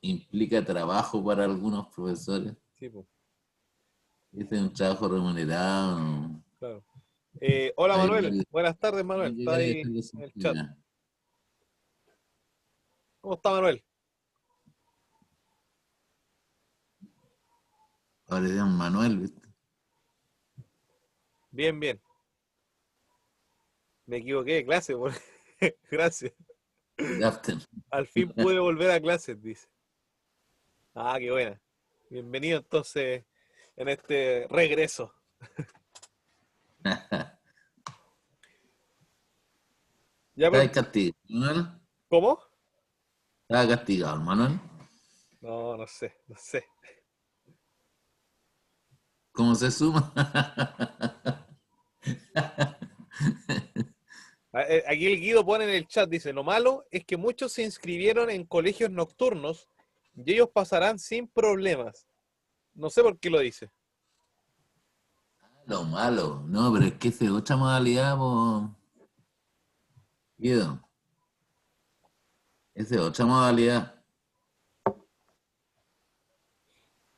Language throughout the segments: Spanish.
implica trabajo para algunos profesores. Sí, pues, Este es un trabajo remunerado. claro. Hola Ahí no Manuel, hay, buenas tardes no Manuel, hay que está ahí dejar de en el chat. incentivar. ¿Cómo está Manuel? Ahora es un Manuel, ¿viste? Bien, bien. Me equivoqué de clase, gracias. Good afternoon. Al fin pude volver a clases, dice. Ah, qué buena. Bienvenido entonces en este regreso. Ya, ¿Estás profe. castigado, Manuel? ¿Cómo? ¿Estás castigado, Manuel? No, no sé, no sé. ¿Cómo se suma? Aquí el Guido pone en el chat, dice, lo malo es que muchos se inscribieron en colegios nocturnos y ellos pasarán sin problemas. No sé por qué lo dice. Lo malo. No, pero es que esa es otra modalidad, po, Guido. Esa es otra modalidad.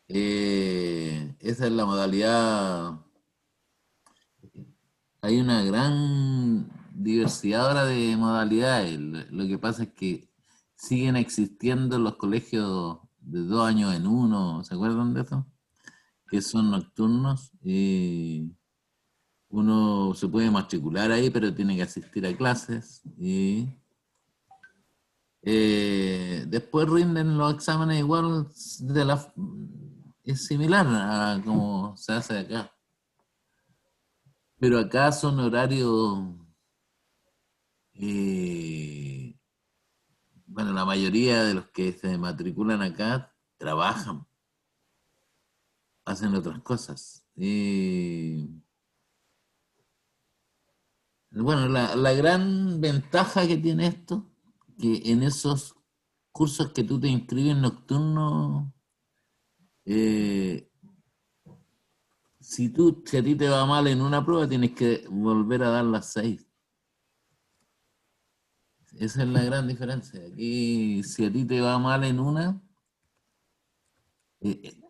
Esa es la modalidad. Hay una gran diversidad ahora de modalidades. Lo que pasa es que siguen existiendo los colegios de 2 años en uno. ¿Se acuerdan de eso? Que son nocturnos. Y uno se puede matricular ahí, pero tiene que asistir a clases. Y después rinden los exámenes igual es similar a como se hace acá. Pero acá son horarios, eh, bueno, la mayoría de los que se matriculan acá trabajan, hacen otras cosas. Bueno, la gran ventaja que tiene esto, que en esos cursos que tú te inscribes nocturnos, eh, si a ti te va mal en una prueba, tienes que volver a dar las 6. Esa es la gran diferencia. Aquí, si a ti te va mal en una,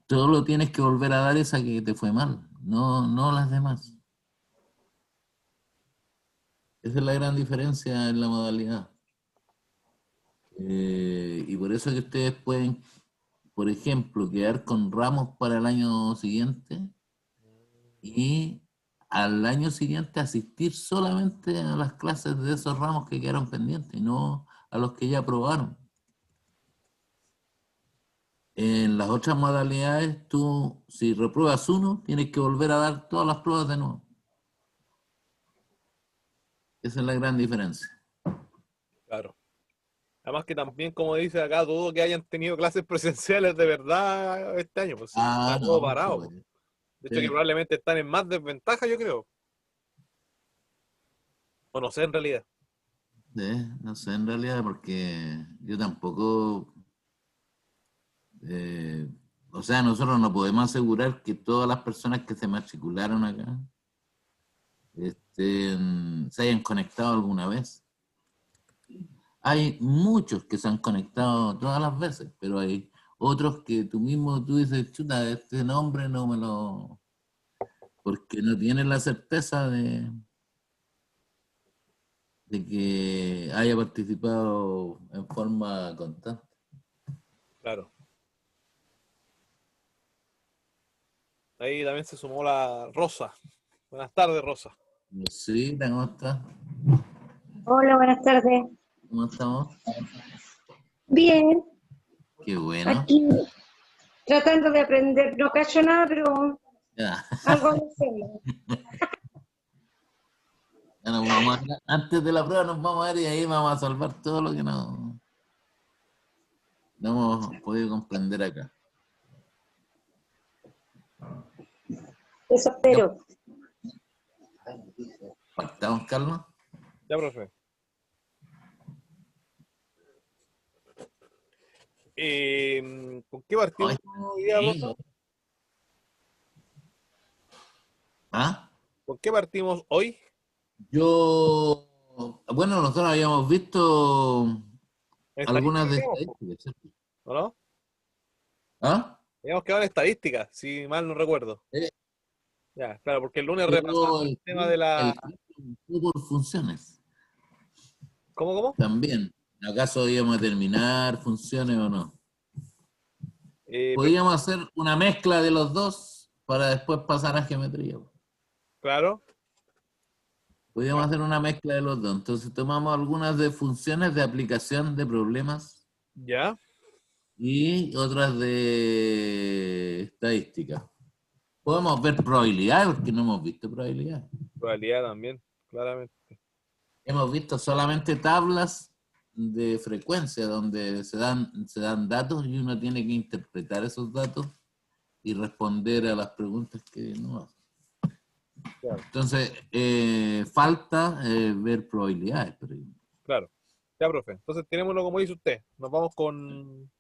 todo lo tienes que volver a dar esa que te fue mal, no las demás. Esa es la gran diferencia en la modalidad. Y por eso que ustedes pueden, por ejemplo, quedar con ramos para el año siguiente y al año siguiente asistir solamente a las clases de esos ramos que quedaron pendientes y no a los que ya aprobaron. En las otras modalidades, tú, si repruebas uno, tienes que volver a dar todas las pruebas de nuevo. Esa es la gran diferencia. Claro. Además que también, como dice acá, dudo que hayan tenido clases presenciales de verdad este año, pues sí, está Ah, todo no, parado, pues. pues. De hecho, que Sí, probablemente están en más desventaja, yo creo. O no sé en realidad. sí, no sé en realidad porque yo tampoco, eh, o sea, nosotros no podemos asegurar que todas las personas que se matricularon acá se hayan conectado alguna vez. Hay muchos que se han conectado todas las veces, pero hay otros que tú dices, chuta, este nombre no me lo, porque no tienen la certeza de que haya participado en forma constante. Claro. Ahí también se sumó la Rosa. Buenas tardes, Rosa. Sí, ¿cómo estás? Hola, buenas tardes. ¿Cómo estamos? Bien, Qué bueno. aquí tratando de aprender. No cacho nada, pero Ya. algo de hacerlo. Ya nos vamos antes de la prueba nos vamos a ver y ahí vamos a salvar todo lo que no hemos podido comprender acá. Eso Ya, espero. partamos, Carlos. Ya, profe. ¿Con qué Ay, partimos hoy día, Rosa? amigo. ¿Ah? ¿Con qué partimos hoy? Bueno, nosotros habíamos visto algunas de Estadística, estadísticas, ¿cierto? ¿o no? ¿Ah? Habíamos quedado en estadística, si mal no recuerdo. Eh, Ya, claro, porque el lunes Pero repasamos el tema de la... el por funciones ¿Cómo, cómo? también. ¿Acaso íbamos a terminar funciones o no? Pero, Podríamos hacer una mezcla de los dos para después pasar a geometría. claro, Podríamos hacer una mezcla de los dos. Entonces tomamos algunas de funciones de aplicación de problemas ya, y otras de estadística. Podemos ver probabilidades porque no hemos visto probabilidades. probabilidad también, claramente. Hemos visto solamente tablas de frecuencia donde se dan datos y uno tiene que interpretar esos datos y responder a las preguntas que no hace. Claro, Entonces, falta ver probabilidades. Pero claro. Ya, profe. Entonces, tenémoslo como dice usted. Nos vamos con...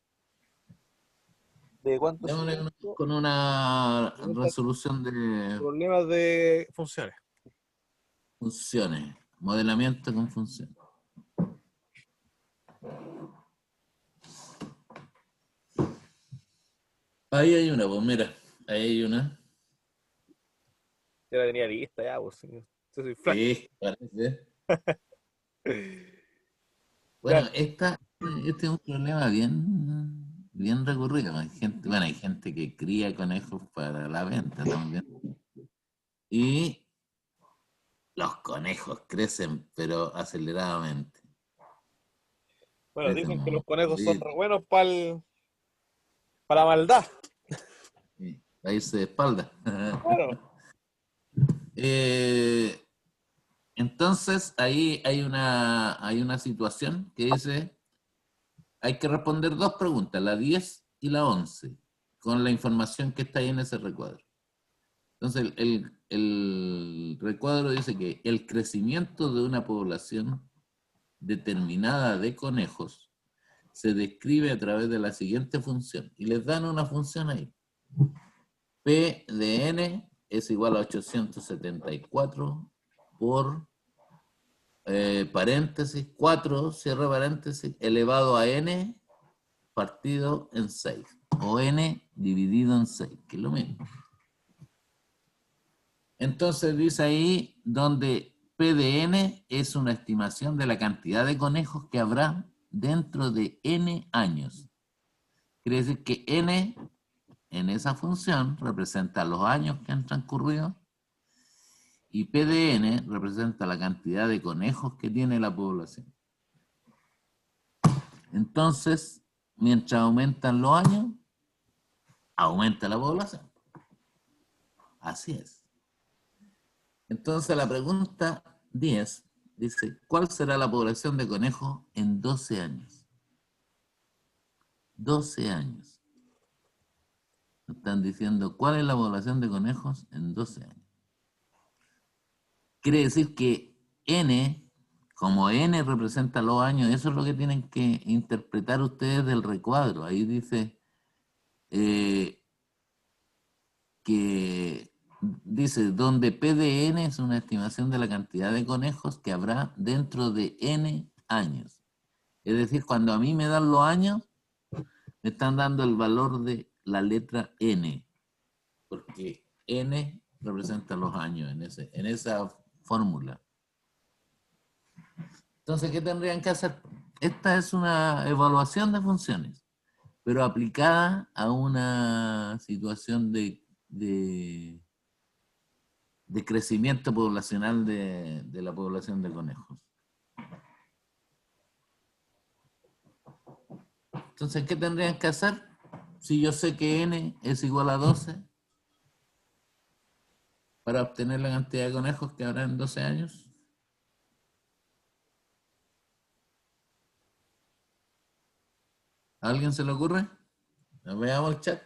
¿De cuántos démosle segundos? con una Preguntas, resolución de problemas de funciones. funciones, modelamiento con funciones. Ahí hay una, pues mira, ahí hay una. Ya la tenía lista, ya, pues. Sí. Yo soy flash. Sí, parece. Ya, Bueno, este es un problema bien recurrido. Hay gente, bueno, hay gente que cría conejos para la venta también. Y los conejos crecen, pero aceleradamente. bueno, Crecen dicen que los como conejos son corridos, re buenos para la maldad. sí, para irse de espalda. Claro. Eh, entonces, ahí hay una situación que dice, hay que responder dos preguntas, la 10 y la 11 con la información que está ahí en ese recuadro. Entonces, el recuadro dice que el crecimiento de una población determinada de conejos se describe a través de la siguiente función. Y les dan una función ahí. P de n es igual a 874 por paréntesis 4, cierre paréntesis, elevado a n partido en 6. O n dividido en 6, que es lo mismo. Entonces dice ahí donde P de n es una estimación de la cantidad de conejos que habrá dentro de n años. Quiere decir que n en esa función representa los años que han transcurrido y P de n representa la cantidad de conejos que tiene la población. Entonces, mientras aumentan los años, aumenta la población. Así es. Entonces la pregunta 10 dice, ¿cuál será la población de conejos en 12 años? 12 años. Están diciendo, ¿cuál es la población de conejos en 12 años? Quiere decir que n, como n representa los años, eso es lo que tienen que interpretar ustedes del recuadro. Ahí dice que dice, donde P de n es una estimación de la cantidad de conejos que habrá dentro de n años. Es decir, cuando a mí me dan los años, me están dando el valor de la letra n, porque n representa los años en esa fórmula. Entonces, ¿qué tendrían que hacer? Esta es una evaluación de funciones, pero aplicada a una situación de crecimiento poblacional de la población de conejos. Entonces, ¿qué tendrían que hacer? Si yo sé que n es igual a 12, para obtener la cantidad de conejos que habrá en 12 años. ¿A alguien se le ocurre? Veamos el chat,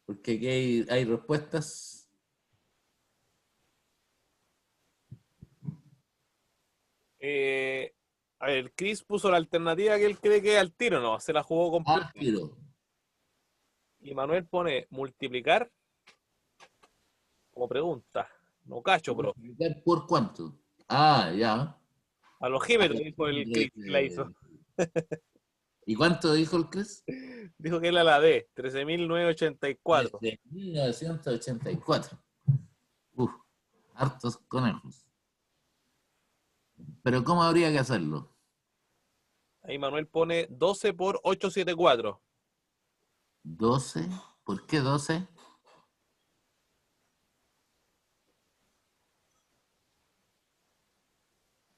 porque aquí hay respuestas. Eh, a ver, Chris puso la alternativa que él cree que es al tiro, no, se la jugó completa. Al tiro. Y Manuel pone multiplicar como pregunta. No cacho, bro. ¿Multiplicar por cuánto? Ah, ya. A los Ah, Alójímetro, dijo el Chris que la hizo. ¿Y cuánto dijo el Cris? Dijo que era la D, 13.984. Desde 1984. Uf, hartos conejos. Pero ¿cómo habría que hacerlo? Ahí Manuel pone 12 por 874. 12. ¿Por qué 12?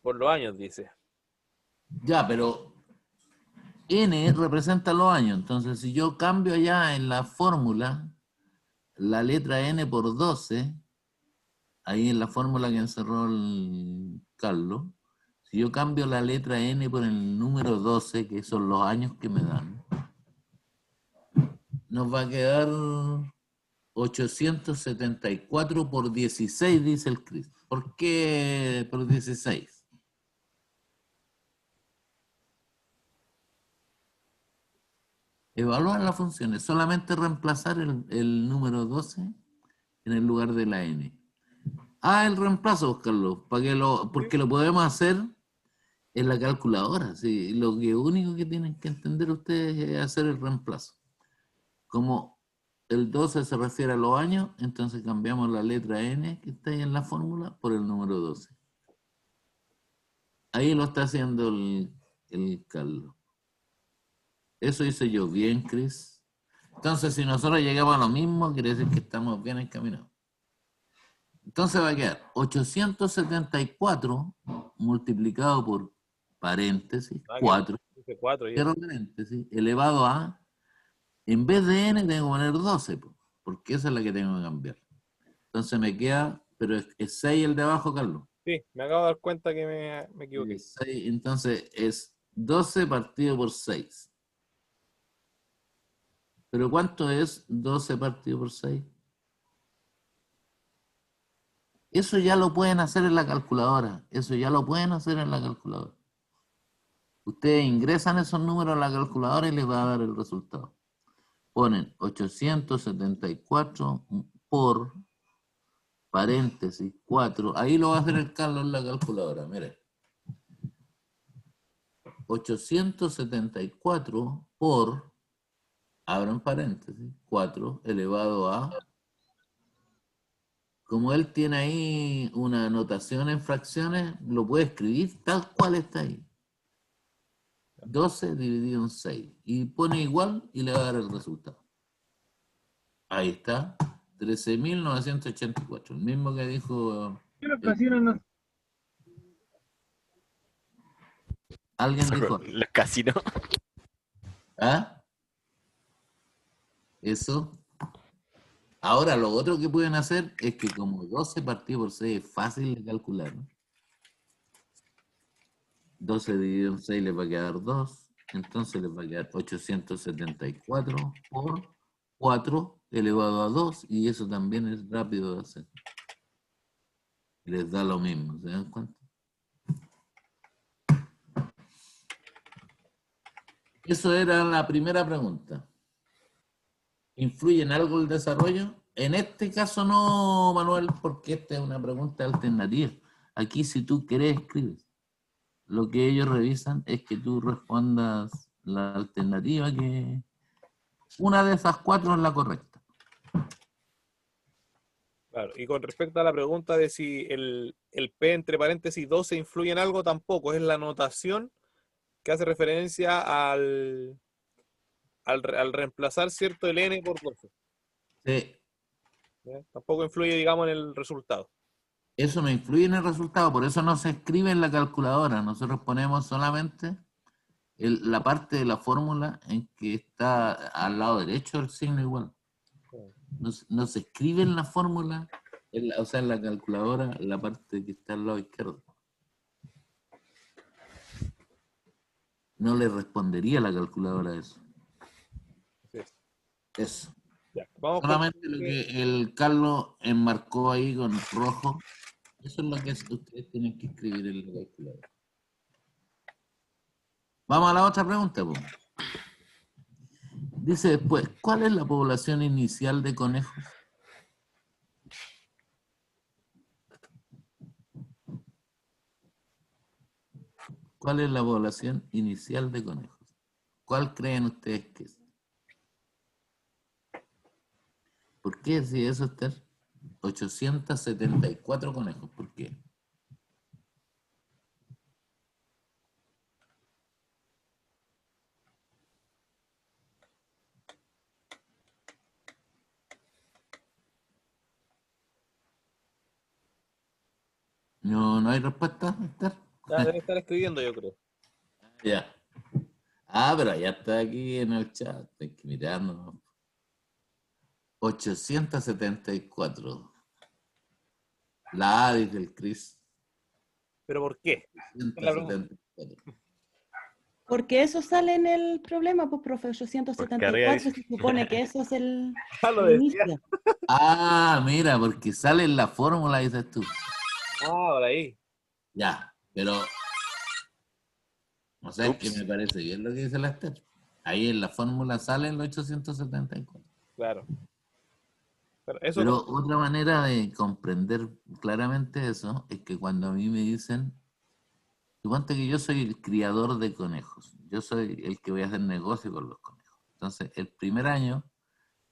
Por los años, dice. Ya, pero N representa los años. Entonces, si yo cambio allá en la fórmula la letra N por 12, ahí en la fórmula que encerró el Carlos, si yo cambio la letra N por el número 12, que son los años que me dan, nos va a quedar 874 por 16, dice el Cris. ¿Por qué por 16? Evaluar las funciones, solamente reemplazar el número 12 en el lugar de la N. Ah, el reemplazo, Carlos, porque lo podemos hacer en la calculadora. Sí, lo que único que tienen que entender ustedes es hacer el reemplazo. Como el 12 se refiere a los años, entonces cambiamos la letra N que está ahí en la fórmula por el número 12. Ahí lo está haciendo el Carlos. Eso hice yo bien, Chris. Entonces, si nosotros llegamos a lo mismo, quiere decir que estamos bien encaminados. Entonces va a quedar 874 multiplicado por paréntesis, Ah, que 4, dice 4 y cierro paréntesis, elevado a, en vez de n tengo que poner 12, porque esa es la que tengo que cambiar. Entonces me queda, pero es 6 el de abajo, Carlos. sí, me acabo de dar cuenta que me equivoqué. Es 6, entonces es 12 partido por 6. ¿Pero cuánto es 12 partido por 6? Eso ya lo pueden hacer en la calculadora. Eso ya lo pueden hacer en la calculadora. Ustedes ingresan esos números a la calculadora y les va a dar el resultado. Ponen 874 por paréntesis 4. Ahí lo va a hacer el Carlos en la calculadora. Mire. 874 por, abran paréntesis, 4 elevado a, como él tiene ahí una anotación en fracciones, lo puede escribir tal cual está ahí. 12 dividido en 6. Y pone igual y le va a dar el resultado. Ahí está. 13.984. El mismo que dijo. Alguien dijo. Los casinos. ¿Ah? Eso. Ahora, lo otro que pueden hacer es que como 12 partido por 6 es fácil de calcular, ¿no? 12 dividido en 6 les va a quedar 2. Entonces les va a quedar 874 por 4 elevado a 2. Y eso también es rápido de hacer. Les da lo mismo, ¿se dan cuenta? Eso era la primera pregunta. ¿Influye en algo el desarrollo? En este caso no, Manuel, porque esta es una pregunta alternativa. Aquí si tú quieres escribes. Lo que ellos revisan es que tú respondas la alternativa que una de esas 4 es la correcta. Claro, y con respecto a la pregunta de si el P entre paréntesis 12 influye en algo, tampoco. Es la notación que hace referencia al reemplazar cierto el N por 12. Sí, ¿Ya? Tampoco influye, digamos, en el resultado. eso no influye en el resultado, por eso no se escribe en la calculadora. Nosotros ponemos solamente la parte de la fórmula en que está al lado derecho el signo igual. No se escribe en la fórmula, o sea, en la calculadora, la parte que está al lado izquierdo. No le respondería la calculadora eso. Así es. Eso. Ya, vamos con Solamente lo que el Carlos enmarcó ahí con rojo, eso es lo que ustedes tienen que escribir en la calculadora. Vamos a la otra pregunta, pues. Dice después, ¿cuál es la población inicial de conejos? ¿Cuál es la población inicial de conejos? ¿Cuál creen ustedes que es? ¿Por qué si eso está 874 conejos? ¿Por qué? No hay respuesta, Esther. Debe estar escribiendo, yo creo. Ya. Ah, pero ya está aquí en el chat. Hay que mirarlo. 874. La A, dice el Chris. ¿Pero por qué? Es la pregunta. 874. Porque eso sale en el problema, pues, profe, Porque arriba 874 dice- se supone que eso es el Lo el decía. inicio. Ah, mira, porque sale en la fórmula, dices tú. Por ahí. Ya, pero. O sea, es que Ups. me parece bien lo que dice la Esther. Ahí en la fórmula sale el 874. Claro. Pero eso Pero otra manera de comprender claramente eso es que cuando a mí me dicen, suponte que yo soy el criador de conejos, yo soy el que voy a hacer negocio con los conejos. Entonces, el primer año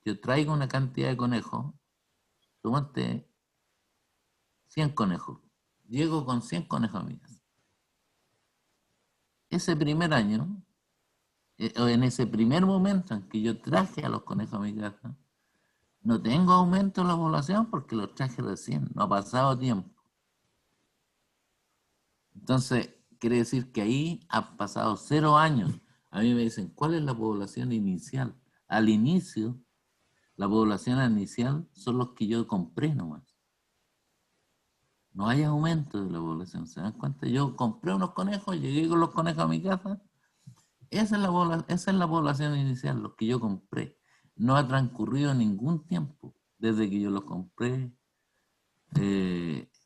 yo traigo una cantidad de conejos, suponte 100 conejos, llego con 100 conejos a mi casa. Ese primer año, o en ese primer momento en que yo traje a los conejos a mi casa, no tengo aumento en la población porque los traje recién, no ha pasado tiempo. Entonces, quiere decir que ahí han pasado 0 años. A mí me dicen, ¿cuál es la población inicial? Al inicio, la población inicial son los que yo compré nomás. No hay aumento de la población, ¿se dan cuenta? Yo compré unos conejos, llegué con los conejos a mi casa. Esa es la población inicial, los que yo compré. No ha transcurrido ningún tiempo desde que yo los compré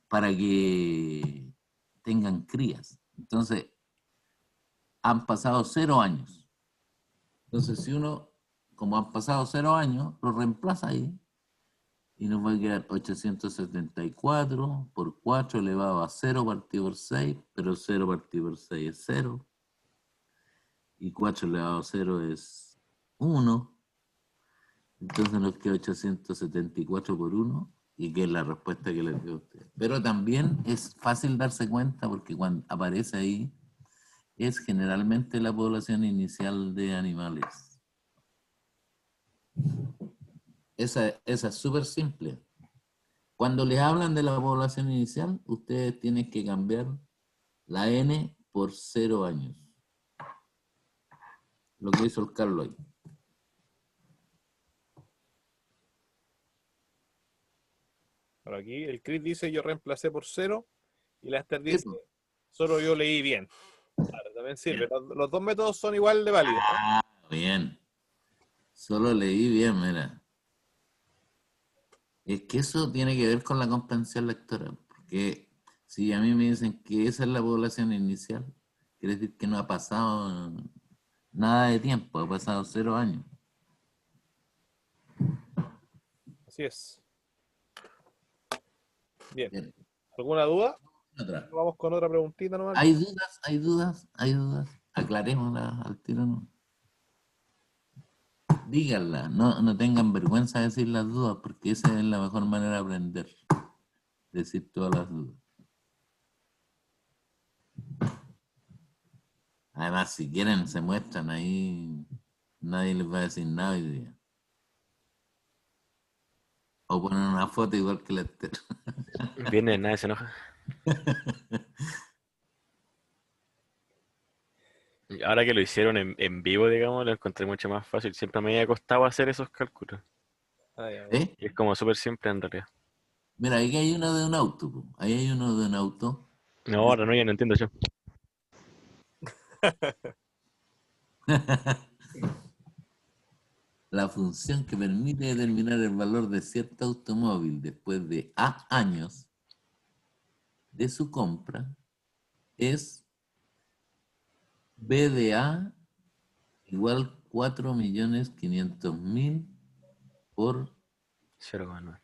para que tengan crías. Entonces, han pasado 0 años. Entonces, si uno, como han pasado 0 años, lo reemplaza ahí y nos va a quedar 874 por 4 elevado a 0 partido por 6, pero 0 partido por 6 es 0. Y 4 elevado a 0 es 1. Entonces nos queda 874 por 1, y que es la respuesta que les dio a ustedes. Pero también es fácil darse cuenta porque cuando aparece ahí, es generalmente la población inicial de animales. Esa es súper simple. Cuando les hablan de la población inicial, ustedes tienen que cambiar la N por 0 años. Lo que hizo el Carlos ahí. Pero aquí el Chris dice yo reemplacé por 0 y la Esther Sí, dice pues. solo yo leí bien. Claro, también sirve. Los dos métodos son igual de válidos. Ah, bien. Solo leí bien, mira. Es que eso tiene que ver con la comprensión lectora, porque si a mí me dicen que esa es la población inicial, quiere decir que no ha pasado nada de tiempo, ha pasado 0 años. Así es. Bien. Bien. ¿Alguna duda? Otra. Vamos con otra preguntita nomás. ¿Hay dudas? ¿Hay dudas? ¿Hay dudas? Aclarémoslas al tiro, ¿no? Díganla, no tengan vergüenza de decir las dudas, porque esa es la mejor manera de aprender. Decir todas las dudas. Además, si quieren, se muestran ahí, nadie les va a decir nada hoy día. O ponen una foto igual que la Esther. Viene, nadie se enoja. Y ahora que lo hicieron en vivo, digamos, lo encontré mucho más fácil. Siempre me había costado hacer esos cálculos. Ya, ¿Eh? Y es como súper simple en realidad. Mira, ahí hay uno de un auto. Po. Ahí hay uno de un auto. No, ahora no, ya no entiendo yo. La función que permite determinar el valor de cierto automóvil después de A años de su compra es B de A igual 4.500.000 por 0,9.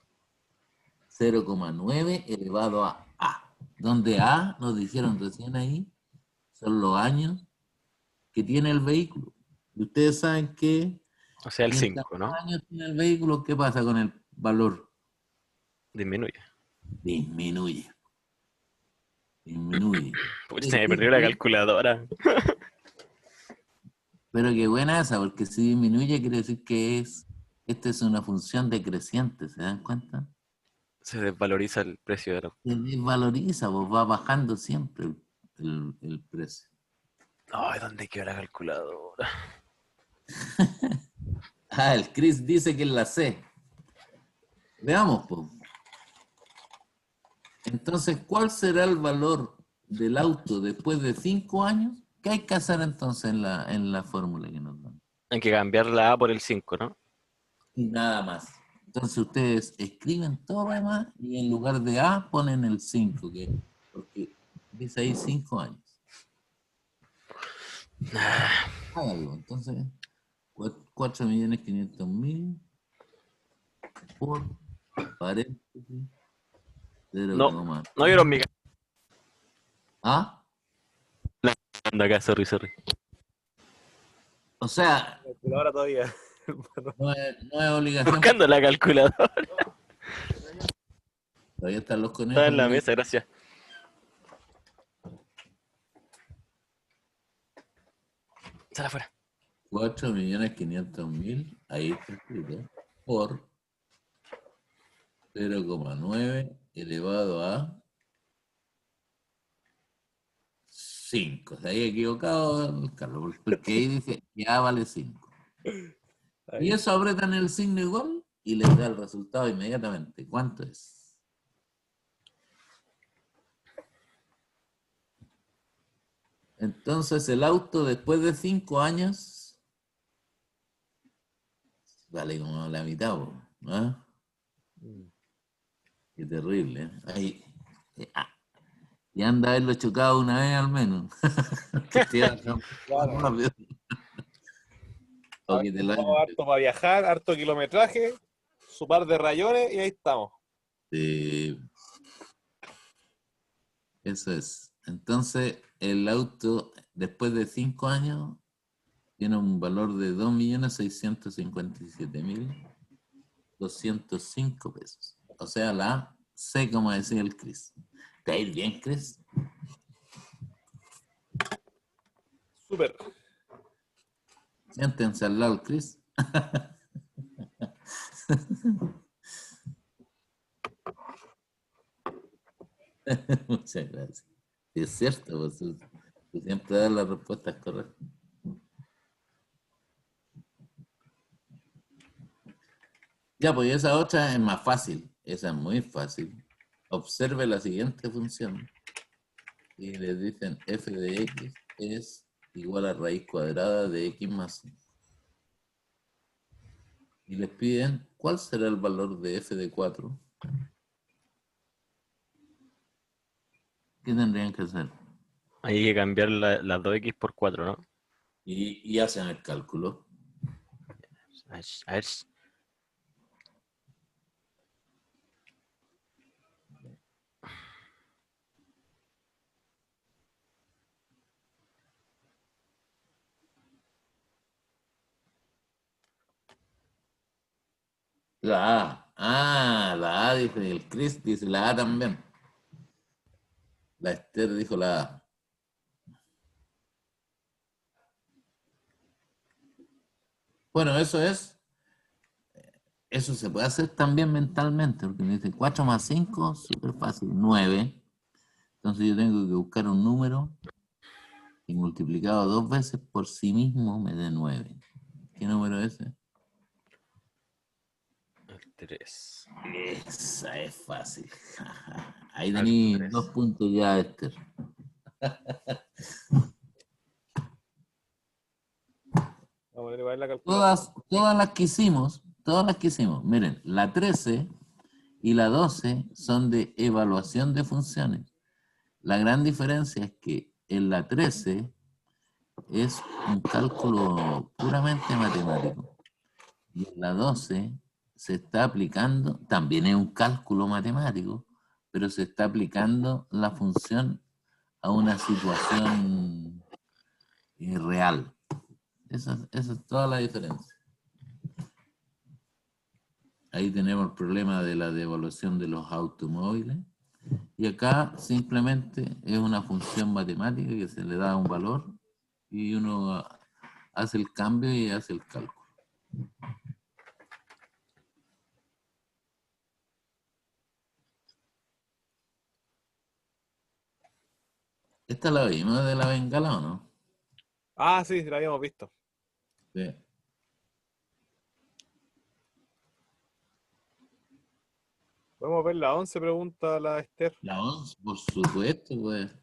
0,9 elevado a A. Donde A, nos dijeron recién ahí, son los años que tiene el vehículo. Y ustedes saben que O sea, el mientras 5, más ¿no? años tiene el vehículo, ¿qué pasa con el valor? Disminuye. Disminuye. Disminuye. Pues Quiere se me decir perdió la que- calculadora. pero qué buena esa, porque si disminuye quiere decir que esta es una función decreciente, ¿se dan cuenta? Se desvaloriza el precio de la... Se desvaloriza, pues va bajando siempre el precio. Ay, ¿dónde quedó la calculadora? Ah, el Chris dice que es la C. Veamos, pues. Entonces, ¿cuál será el valor del auto después de 5 años? ¿Qué hay que hacer entonces en la fórmula que nos dan? Hay que cambiar la A por el 5, ¿no? Y nada más. Entonces ustedes escriben todo lo demás y en lugar de A ponen el 5, porque dice ahí 5 años. Háganlo. Entonces, 4.500.000 por paréntesis No, 0,9. no vieron mi ¿Ah? calculadora acá, sorry. O sea, Calculadora todavía, hermano. no es obligación. Buscando la calculadora. Todavía están los Está conejos. en la mesa, gracias. Sal afuera. 4.500.000, ahí está escrito, por 0,9 elevado a 5. Se había equivocado, Carlos, porque ahí dice que A vale 5. Ahí. Y eso apretan el signo igual y les da el resultado inmediatamente. ¿Cuánto es? Entonces el auto después de 5 años vale como la mitad, ¿no? Qué terrible, ¿eh? Ahí, y anda a haberlo chocado una vez al menos. Que te bajan Claro. rápido. O que te lo hayan- Harto para viajar, harto kilometraje, su par de rayones y ahí estamos. Sí, eso es. Entonces, el auto, después de 5 años, tiene un valor de 2.657.205 pesos. O sea, la C, como decía el Chris. ¿Te va a ir bien, Chris? Súper. Siéntense al lado, Chris. Muchas gracias. Sí, es cierto, pues, tú siempre das las respuestas correctas. Ya, pues esa otra es más fácil. Esa es muy fácil. Observe la siguiente función. Y les dicen f de x es igual a raíz cuadrada de x más 5. Y les piden cuál será el valor de f de 4. ¿Qué tendrían que hacer? Hay que cambiar las 2x por 4, ¿no? Y hacen el cálculo. A ver. La A. Ah, la A dice el Chris, dice la A también. La Esther dijo la A. Bueno, eso se puede hacer también mentalmente, porque me dice 4 más 5, súper fácil, 9. Entonces yo tengo que buscar un número y multiplicado 2 veces por sí mismo me dé 9. ¿Qué número es ese? El 3. Esa es fácil. Ahí Al tenéis 3. 2 puntos ya, Esther. Vamos a ver la calculadora. Todas las que hicimos. Miren, la 13 y la 12 son de evaluación de funciones. La gran diferencia es que en la 13 es un cálculo puramente matemático. Y en la 12 se está aplicando, también es un cálculo matemático, pero se está aplicando la función a una situación real. Esa es toda la diferencia. Ahí tenemos el problema de la devaluación de los automóviles. Y acá simplemente es una función matemática que se le da un valor y uno hace el cambio y hace el cálculo. ¿Esta la vimos de la bengala o no? Ah, sí, la habíamos visto. Sí. Podemos ver la 11, pregunta la Esther. La 11, por supuesto, pues.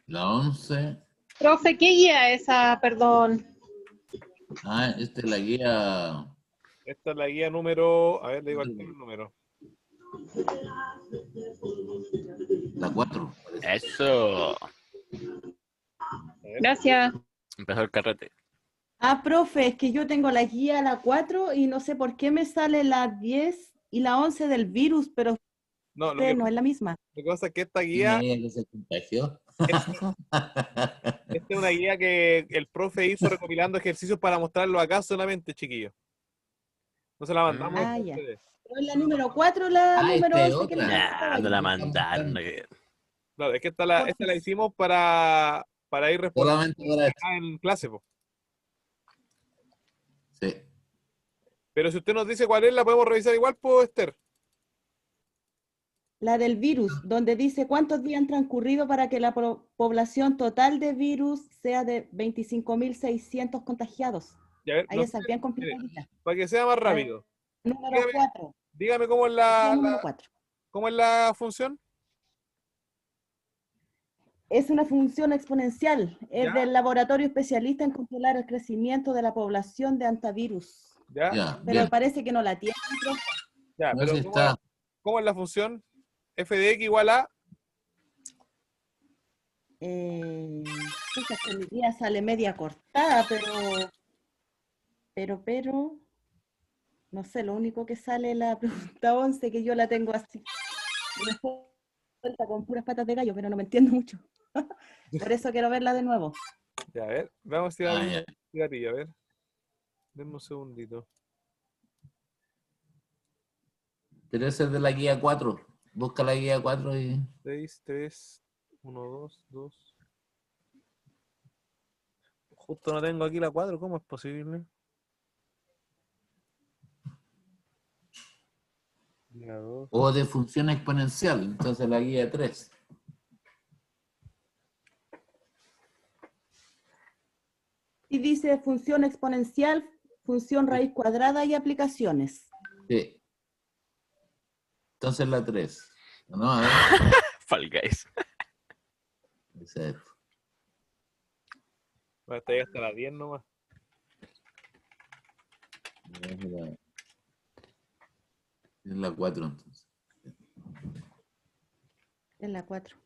La 11. Profe, ¿qué guía es esa? Perdón. Ah, esta es la guía. Esta es la guía número. A ver, le digo aquí el número. La 4. Eso. A ver. Gracias. Empezó el carrete. Ah, profe, es que yo tengo la guía la 4 y no sé por qué me sale la 10 y la 11 del virus, pero No, usted no es la misma. lo que pasa es que esta ¿Tiene guía, ella que se contagió? esta es una guía que el profe hizo recopilando ejercicios para mostrarlo acá solamente, chiquillos. No se la mandamos Ah, a ya. ustedes. Pero es la número 4, la Ah, número esta es 11 que le otra. Nah, no la mandaron. Claro, es que esta la hicimos para ir respondiendo Solamente para esto. acá en clase, po. Sí. Pero si usted nos dice cuál es, la podemos revisar igual, pues, Esther. La del virus, donde dice cuántos días han transcurrido para que la población total de virus sea de 25.600 contagiados. Ya, a ver, Ahí no está sé, bien mire, complicadita. para que sea más rápido. Número Dígame, 4. dígame cómo es Número 4. cómo es la función. Es una función exponencial. Es Ya. del laboratorio especialista en controlar el crecimiento de la población de antivirus. Ya, Ya, Pero bien. parece que no la tiene, profe. ya, No pero sé si está. ¿cómo es la función? F de X igual a. Pucha, que mi día sale media cortada, pero, no sé, lo único que sale es la pregunta 11, que yo la tengo así. Y después suelta con puras patas de gallo, pero no me entiendo mucho. Por eso quiero verla de nuevo. Ya, a ver, vamos a Ah, tirar ya. gatillo, a ver. Denme un segundito. Pero ese es de la guía 4. Busca la guía 4 y. 6, 3, 1, 2, 2. Justo no tengo aquí la 4, ¿cómo es posible? La 2. O de función exponencial. Entonces la guía 3. Y dice función exponencial, función raíz cuadrada y aplicaciones. Sí. Entonces la 3. No, a ver. Fall Guys. Esa es. Hasta ahí hasta la 10 nomás. Es la 4 entonces. Es la 4.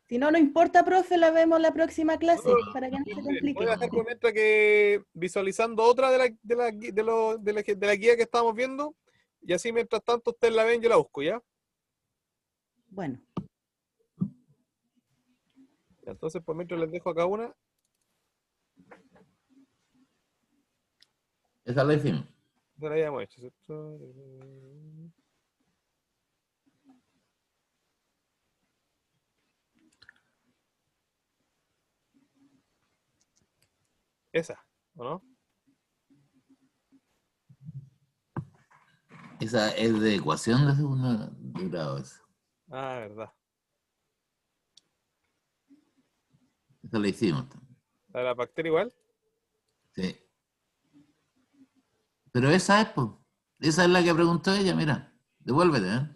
Si no, no importa, profe, la vemos la próxima clase, No, para que no se Voy complique. a dejar por mientras que visualizando otra de la guía que estamos viendo. Y así mientras tanto ustedes la ven, yo la busco, ¿ya? Bueno, Entonces, por mientras les dejo acá una. Esa la hicimos. Ya la habíamos hecho, ¿cierto? Esa, ¿o no? Esa es de ecuación de segundo grado. Esa Verdad. la hicimos también. ¿La de la bacteria igual? Sí. Pero esa es, pues. Esa es la que preguntó ella, mira. Devuélvete, ¿eh?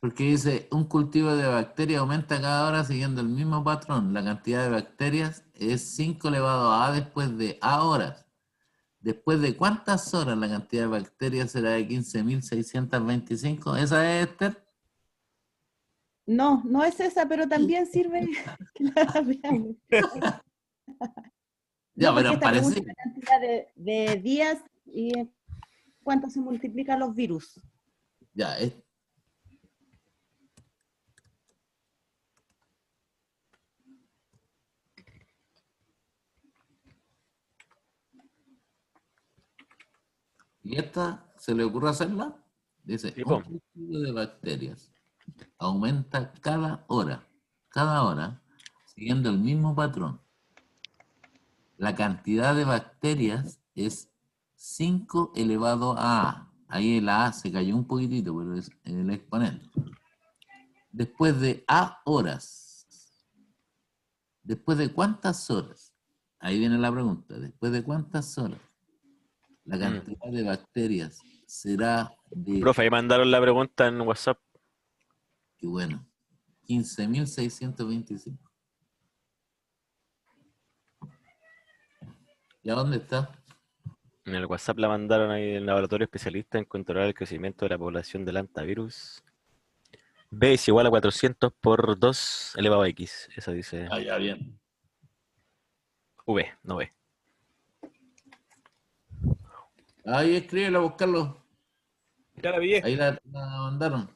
Porque dice, un cultivo de bacterias aumenta cada hora siguiendo el mismo patrón. La cantidad de bacterias es 5 elevado a después de A horas. ¿Después de cuántas horas la cantidad de bacterias será de 15.625? ¿Esa es, Esther? no, no es esa, pero también sirve que la veamos. Ya, No, pero porque esta pregunta parece. es la cantidad de días y cuánto se multiplican los virus. Ya, ¿Y esta se le ocurre hacerla? Dice, Sí, po. un cultivo de bacterias aumenta cada hora, siguiendo el mismo patrón. La cantidad de bacterias es 5 elevado a A. Ahí el A se cayó un poquitito, pero es el exponente. Después de A horas. ¿Después de cuántas horas? Ahí viene la pregunta. ¿Después de cuántas horas? La cantidad de bacterias será de, Profe, ahí mandaron la pregunta en WhatsApp. qué bueno, 15.625. ¿Y a dónde está? En el WhatsApp la mandaron ahí del laboratorio especialista en controlar el crecimiento de la población del hantavirus. B es igual a 400 por 2 elevado a X. Eso dice Ah, ya, bien. V, no B. Ahí escríbelo a buscarlo. Ya la pillé. Ahí la mandaron.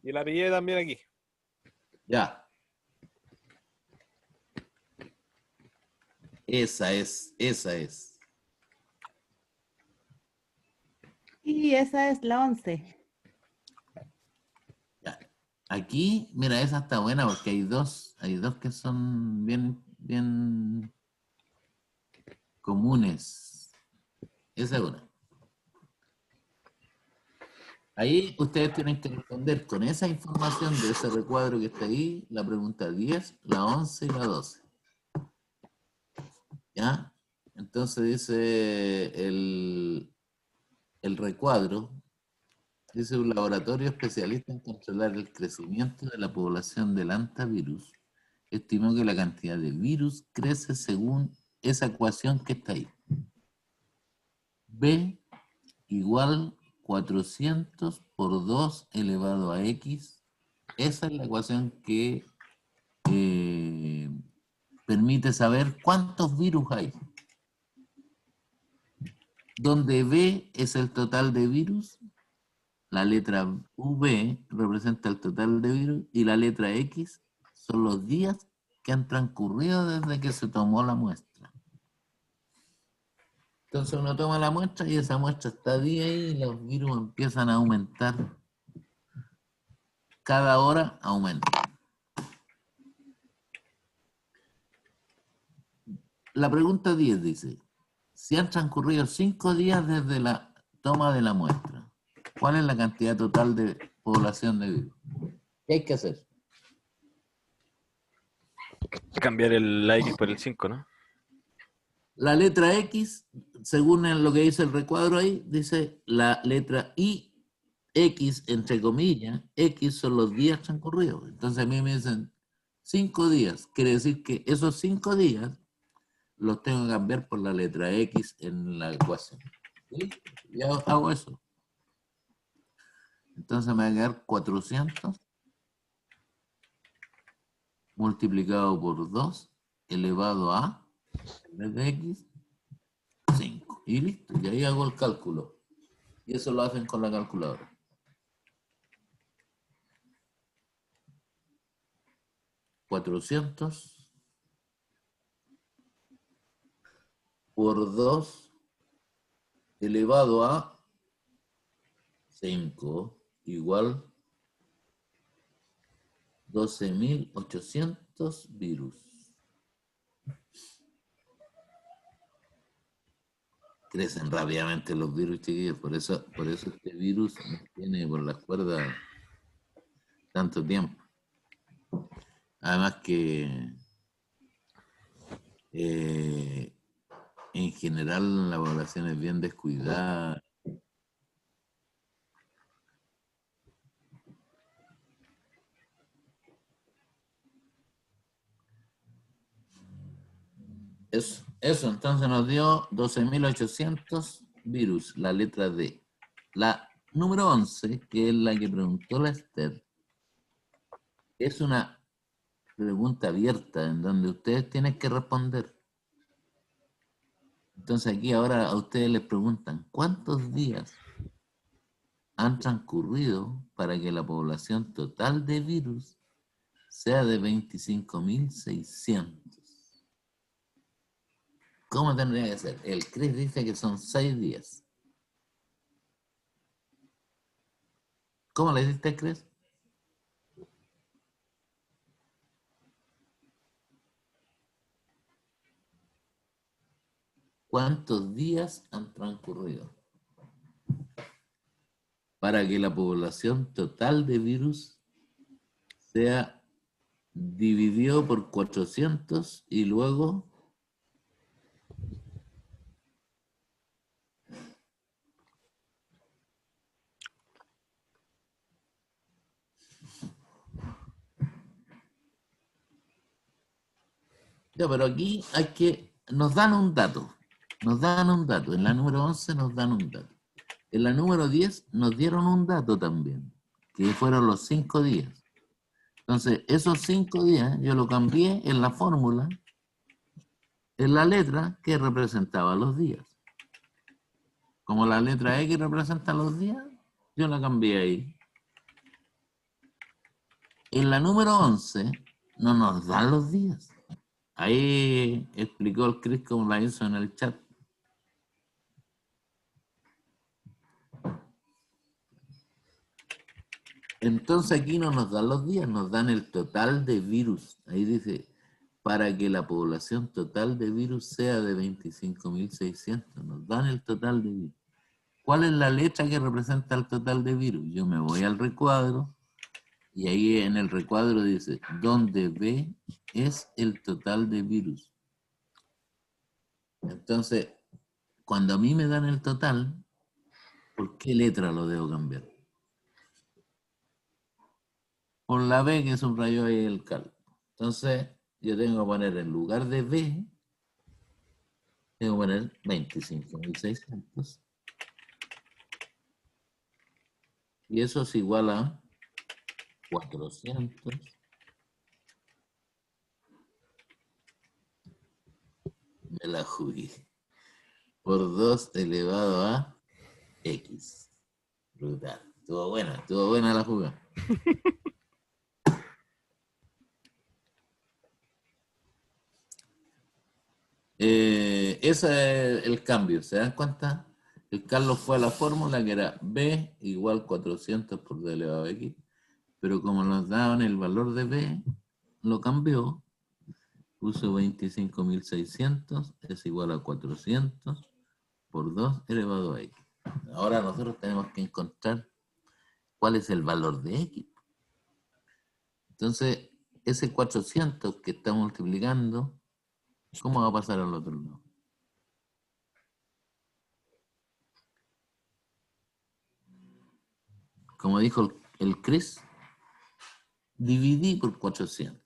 Y la pillé también aquí. Ya. Esa es. Y esa es la 11. Ya. Aquí, mira, esa está buena porque hay dos que son bien comunes. Esa es una. Ahí ustedes tienen que responder con esa información de ese recuadro que está ahí, la pregunta 10, la 11 y la 12. ¿Ya? Entonces dice el recuadro, dice un laboratorio especialista en controlar el crecimiento de la población del hantavirus. Estimó que la cantidad de virus crece según esa ecuación que está ahí. B igual 400 por 2 elevado a X. Esa es la ecuación que permite saber cuántos virus hay. Donde B es el total de virus, la letra V representa el total de virus y la letra X son los días que han transcurrido desde que se tomó la muestra. Entonces uno toma la muestra y esa muestra está día ahí y los virus empiezan a aumentar. Cada hora aumenta. La pregunta 10 dice, si han transcurrido 5 días desde la toma de la muestra, ¿cuál es la cantidad total de población de virus? ¿Qué hay que hacer? Cambiar la X por el 5, ¿no? La letra X, según lo que dice el recuadro ahí, dice la letra I, X, entre comillas, X son los días transcurridos. Entonces a mí me dicen 5 días. Quiere decir que esos 5 días los tengo que cambiar por la letra X en la ecuación. ¿Sí? Ya hago eso. Entonces me va a quedar 400 multiplicado por 2 elevado a, en vez de X, 5. Y listo. Y ahí hago el cálculo. Y eso lo hacen con la calculadora. $400 por 2 elevado a 5 igual 12.800 virus. Crecen rápidamente los virus, chiquillos. Por eso este virus nos tiene por las cuerdas tanto tiempo. Además que en general la población es bien descuidada. Eso entonces nos dio 12.800 virus, la letra D. La número 11, que es la que preguntó la Esther, es una pregunta abierta en donde ustedes tienen que responder. Entonces aquí ahora a ustedes les preguntan, ¿cuántos días han transcurrido para que la población total de virus sea de 25.600? ¿Cómo tendría que ser? El CRIS dice que son 6 días. ¿Cómo le hiciste, Cris? ¿Cuántos días han transcurrido para que la población total de virus sea dividido por 400 y luego ya, pero aquí hay que, nos dan un dato, en la número 11 nos dan un dato, en la número 10 nos dieron un dato también, que fueron los 5 días. Entonces, esos 5 días yo lo cambié en la fórmula, en la letra que representaba los días. Como la letra X representa los días, yo la cambié ahí. En la número 11 no nos dan los días. Ahí explicó el Chris cómo la hizo en el chat. Entonces aquí no nos dan los días, nos dan el total de virus. Ahí dice, para que la población total de virus sea de 25.600. Nos dan el total de virus. ¿Cuál es la letra que representa el total de virus? Yo me voy al recuadro y ahí en el recuadro dice, donde B es el total de virus. Entonces, cuando a mí me dan el total, ¿por qué letra lo debo cambiar? Por la B que subrayó ahí el cálculo. Entonces, yo tengo que poner en lugar de B, tengo que poner 25.600. Y eso es igual a 400 me la jugué por 2 elevado a X. Brutal. Estuvo buena la jugada. Ese es el cambio, ¿se dan cuenta? El Carlos fue a la fórmula que era B igual 400 por D elevado a X, pero como nos daban el valor de B, lo cambió, puso 25.600 es igual a 400 por 2 elevado a X. Ahora nosotros tenemos que encontrar cuál es el valor de X. Entonces, ese 400 que está multiplicando, ¿cómo va a pasar al otro lado? Como dijo el Chris, dividí por 400.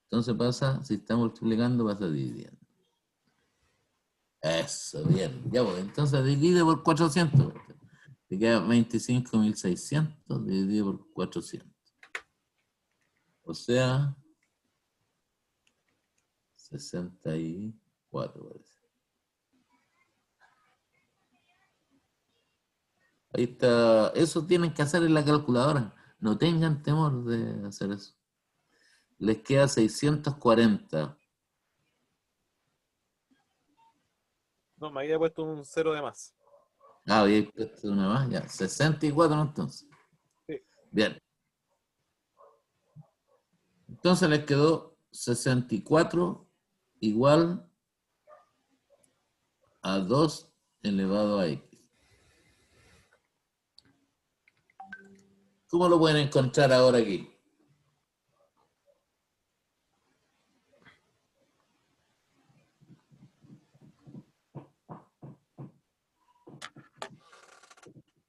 Entonces pasa, si está multiplicando, pasa dividiendo. Eso, bien. Ya voy. Entonces divide por 400. Te queda 25.600 dividido por 400. O sea, 64 parece. Ahí está. Eso tienen que hacer en la calculadora. No tengan temor de hacer eso. Les queda 640. No, me había puesto un 0 de más. Ah, había puesto una más, ya. 64 entonces. Sí. Bien. Entonces les quedó 64 igual a 2 elevado a X. ¿Cómo lo pueden encontrar ahora aquí?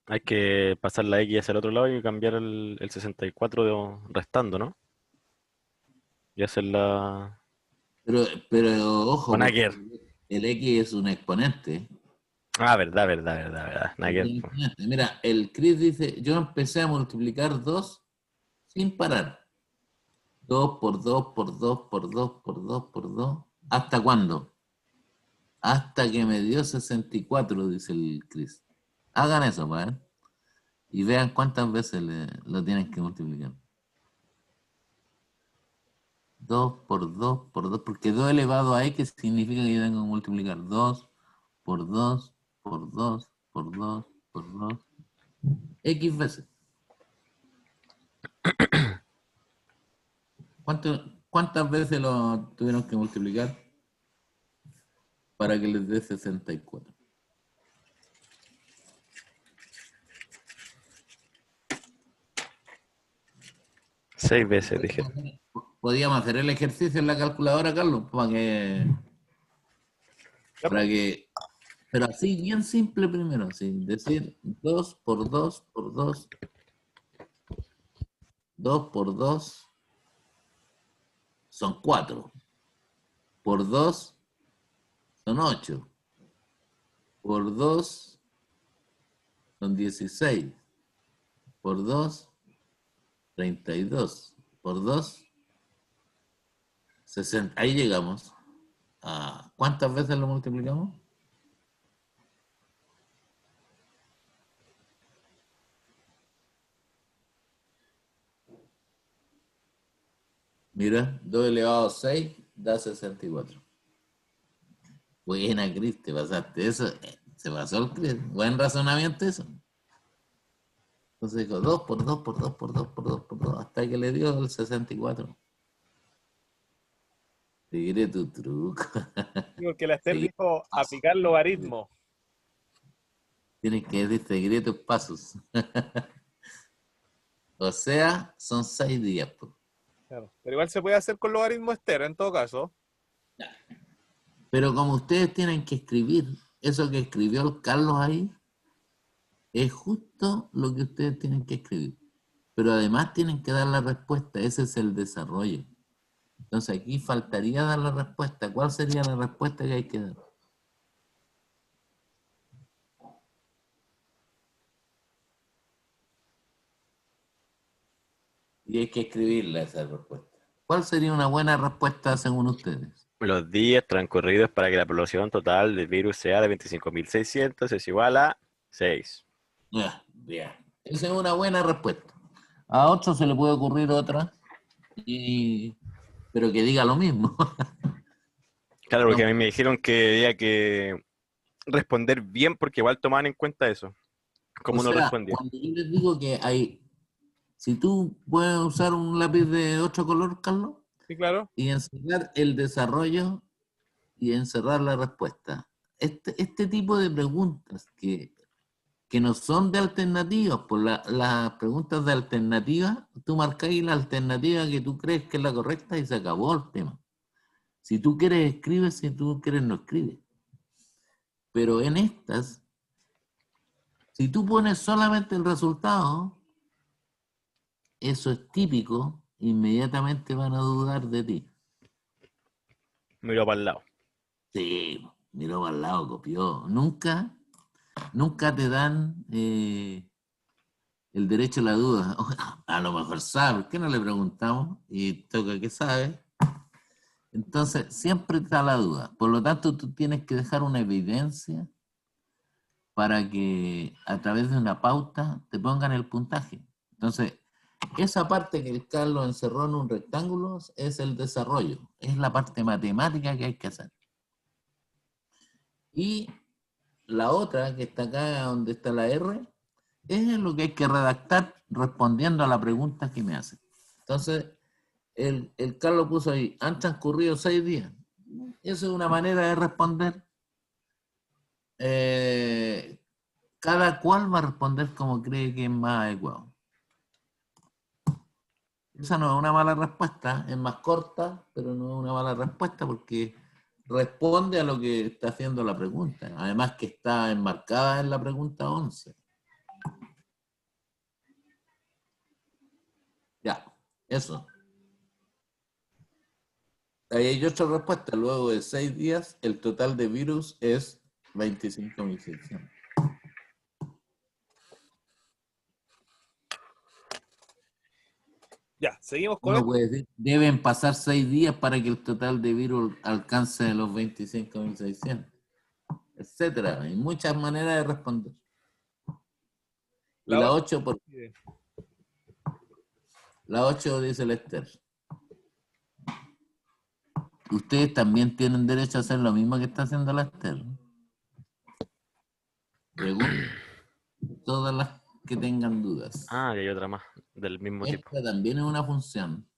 Hay que pasar la X hacia el otro lado y cambiar el 64 restando, ¿no? Y hacer la... Pero ojo, Con porque Aker. el X es un exponente. Ah, verdad. Nada que ver, po. Mira, el Chris dice, yo empecé a multiplicar 2 sin parar. 2 por 2 por 2 por 2 por 2 por 2. ¿Hasta cuándo? Hasta que me dio 64, dice el Chris. Hagan eso, ¿vale? Y vean cuántas veces lo tienen que multiplicar. 2 por 2 por 2, porque 2 elevado a X significa que yo tengo que multiplicar 2 por 2 por 2 por 2 por 2. X veces. ¿Cuántas veces lo tuvieron que multiplicar para que les dé 64? Seis veces, dije. Podíamos hacer el ejercicio en la calculadora, Carlos, pero así, bien simple primero, así, decir 2 por 2 por 2, 2 por 2 son 4, por 2 son 8, por 2 son 16, por 2, 32, por 2, 60. Ahí llegamos. ¿Cuántas veces lo multiplicamos? Mira, 2 elevado a 6 da 64. Buena, Cris, te pasaste eso. Se pasó el Cris. Buen razonamiento eso. Entonces dijo 2 por 2 por 2 por 2 por 2 por 2 hasta que le dio el 64. Seguiré tu truco. Porque la Esther Sí. dijo aplicar logaritmo. Tienes que decir, seguiré tus pasos. O sea, son 6 días. Pues. Claro. Pero igual se puede hacer con logaritmo Esther, en todo caso. Pero como ustedes tienen que escribir, eso que escribió el Carlos ahí, es justo lo que ustedes tienen que escribir. Pero además tienen que dar la respuesta, ese es el desarrollo. Entonces aquí faltaría dar la respuesta. ¿Cuál sería la respuesta que hay que dar? Y hay que escribirla esa respuesta. ¿Cuál sería una buena respuesta según ustedes? Los días transcurridos para que la población total del virus sea de 25.600 es igual a 6. Bien. Esa es una buena respuesta. A otro se le puede ocurrir otra, pero que diga lo mismo. Claro, porque No. a mí me dijeron que había que responder bien porque igual tomaban en cuenta eso. Cómo O uno sea, respondía. cuando yo les digo que si tú puedes usar un lápiz de otro color, Carlos, Sí, claro. y encerrar el desarrollo y encerrar la respuesta. Este tipo de preguntas que no son de alternativas, por las preguntas de alternativa, tú marcáis la alternativa que tú crees que es la correcta y se acabó el tema. Si tú quieres, escribes, si tú quieres, no escribes. Pero en estas, si tú pones solamente el resultado, eso es típico, inmediatamente van a dudar de ti. Miró para el lado. Sí, miró para el lado, copió. Nunca te dan el derecho a la duda. A lo mejor sabe, ¿por qué no le preguntamos? Y toca que sabe. Entonces, siempre está la duda. Por lo tanto, tú tienes que dejar una evidencia para que a través de una pauta te pongan el puntaje. Entonces, esa parte que el Carlos encerró en un rectángulo es el desarrollo, es la parte matemática que hay que hacer. Y la otra, que está acá donde está la R, es lo que hay que redactar respondiendo a la pregunta que me hacen. Entonces, el Carlos puso ahí, han transcurrido 6 días. Eso es una manera de responder. Cada cual va a responder como cree que es más adecuado. Esa no es una mala respuesta, es más corta, pero no es una mala respuesta porque responde a lo que está haciendo la pregunta. Además que está enmarcada en la pregunta 11. Ya, eso. Ahí hay otra respuesta. Luego de 6 días, el total de virus es 25.600. Ya, seguimos con Uno esto. puede decir, deben pasar 6 días para que el total de virus alcance los 25.600, etcétera. Hay muchas maneras de responder. Y La la otra. 8, la 8 dice el Esther. Ustedes también tienen derecho a hacer lo mismo que está haciendo la Esther. Pregunta todas las que tengan dudas. Ah, y hay otra más del mismo tipo. Esta también es una función.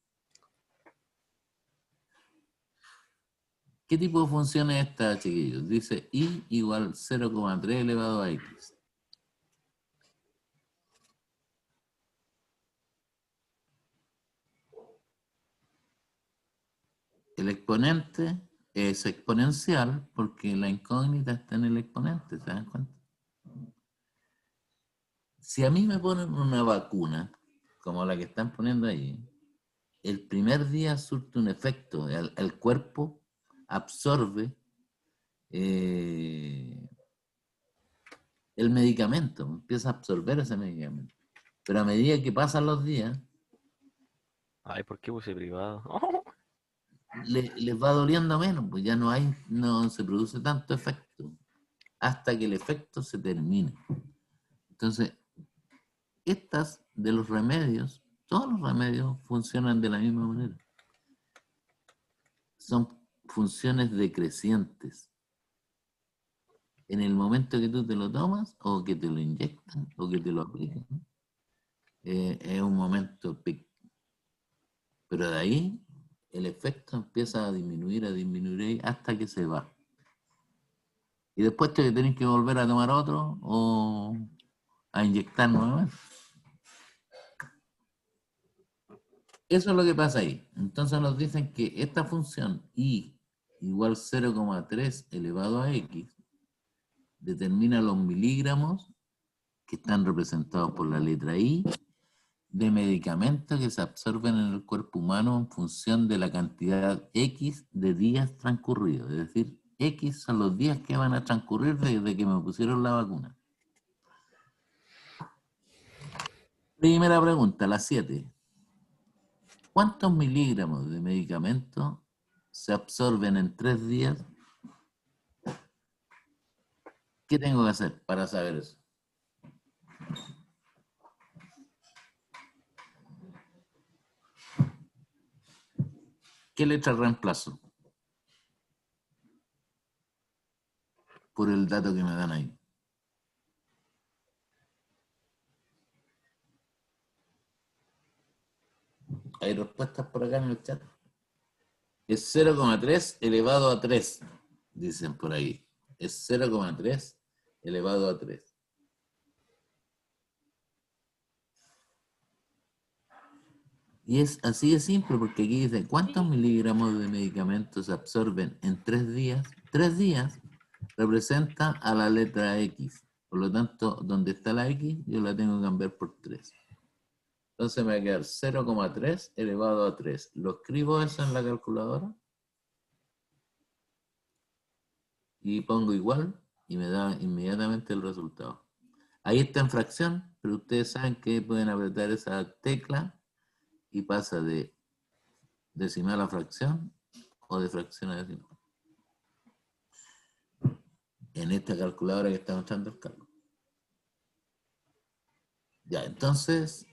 ¿Qué tipo de función es esta, chiquillos? Dice y igual 0,3 elevado a x. El exponente es exponencial porque la incógnita está en el exponente, ¿se dan cuenta? Si a mí me ponen una vacuna, como la que están poniendo ahí, el primer día surte un efecto, el cuerpo absorbe el medicamento, empieza a absorber ese medicamento. Pero a medida que pasan los días, Ay, ¿por qué puse privado? les va doliendo menos, pues ya no se produce tanto efecto, hasta que el efecto se termine. Entonces, estas de los remedios, todos los remedios funcionan de la misma manera. Son funciones decrecientes. En el momento que tú te lo tomas, o que te lo inyectan, o que te lo aplican, es un momento pic. Pero de ahí el efecto empieza a disminuir hasta que se va. Y después te tenés que volver a tomar otro o a inyectar nuevamente. Eso es lo que pasa ahí. Entonces nos dicen que esta función y igual 0,3 elevado a x determina los miligramos que están representados por la letra I de medicamentos que se absorben en el cuerpo humano en función de la cantidad X de días transcurridos. Es decir, X son los días que van a transcurrir desde que me pusieron la vacuna. Primera pregunta, la 7. ¿Cuántos miligramos de medicamento se absorben en 3 días? ¿Qué tengo que hacer para saber eso? ¿Qué letra reemplazo? Por el dato que me dan ahí. Hay respuestas por acá en el chat. Es 0,3 elevado a 3, dicen por ahí. Es 0,3 elevado a 3. Y es así de simple, porque aquí dice, ¿cuántos miligramos de medicamentos se absorben en 3 días? 3 días representa a la letra X. Por lo tanto, donde está la X, yo la tengo que cambiar por 3. Entonces me va a quedar 0,3 elevado a 3. ¿Lo escribo eso en la calculadora? Y pongo igual y me da inmediatamente el resultado. Ahí está en fracción, pero ustedes saben que pueden apretar esa tecla y pasa de decimal a fracción o de fracción a decimal. En esta calculadora que está mostrando el cálculo. Ya, entonces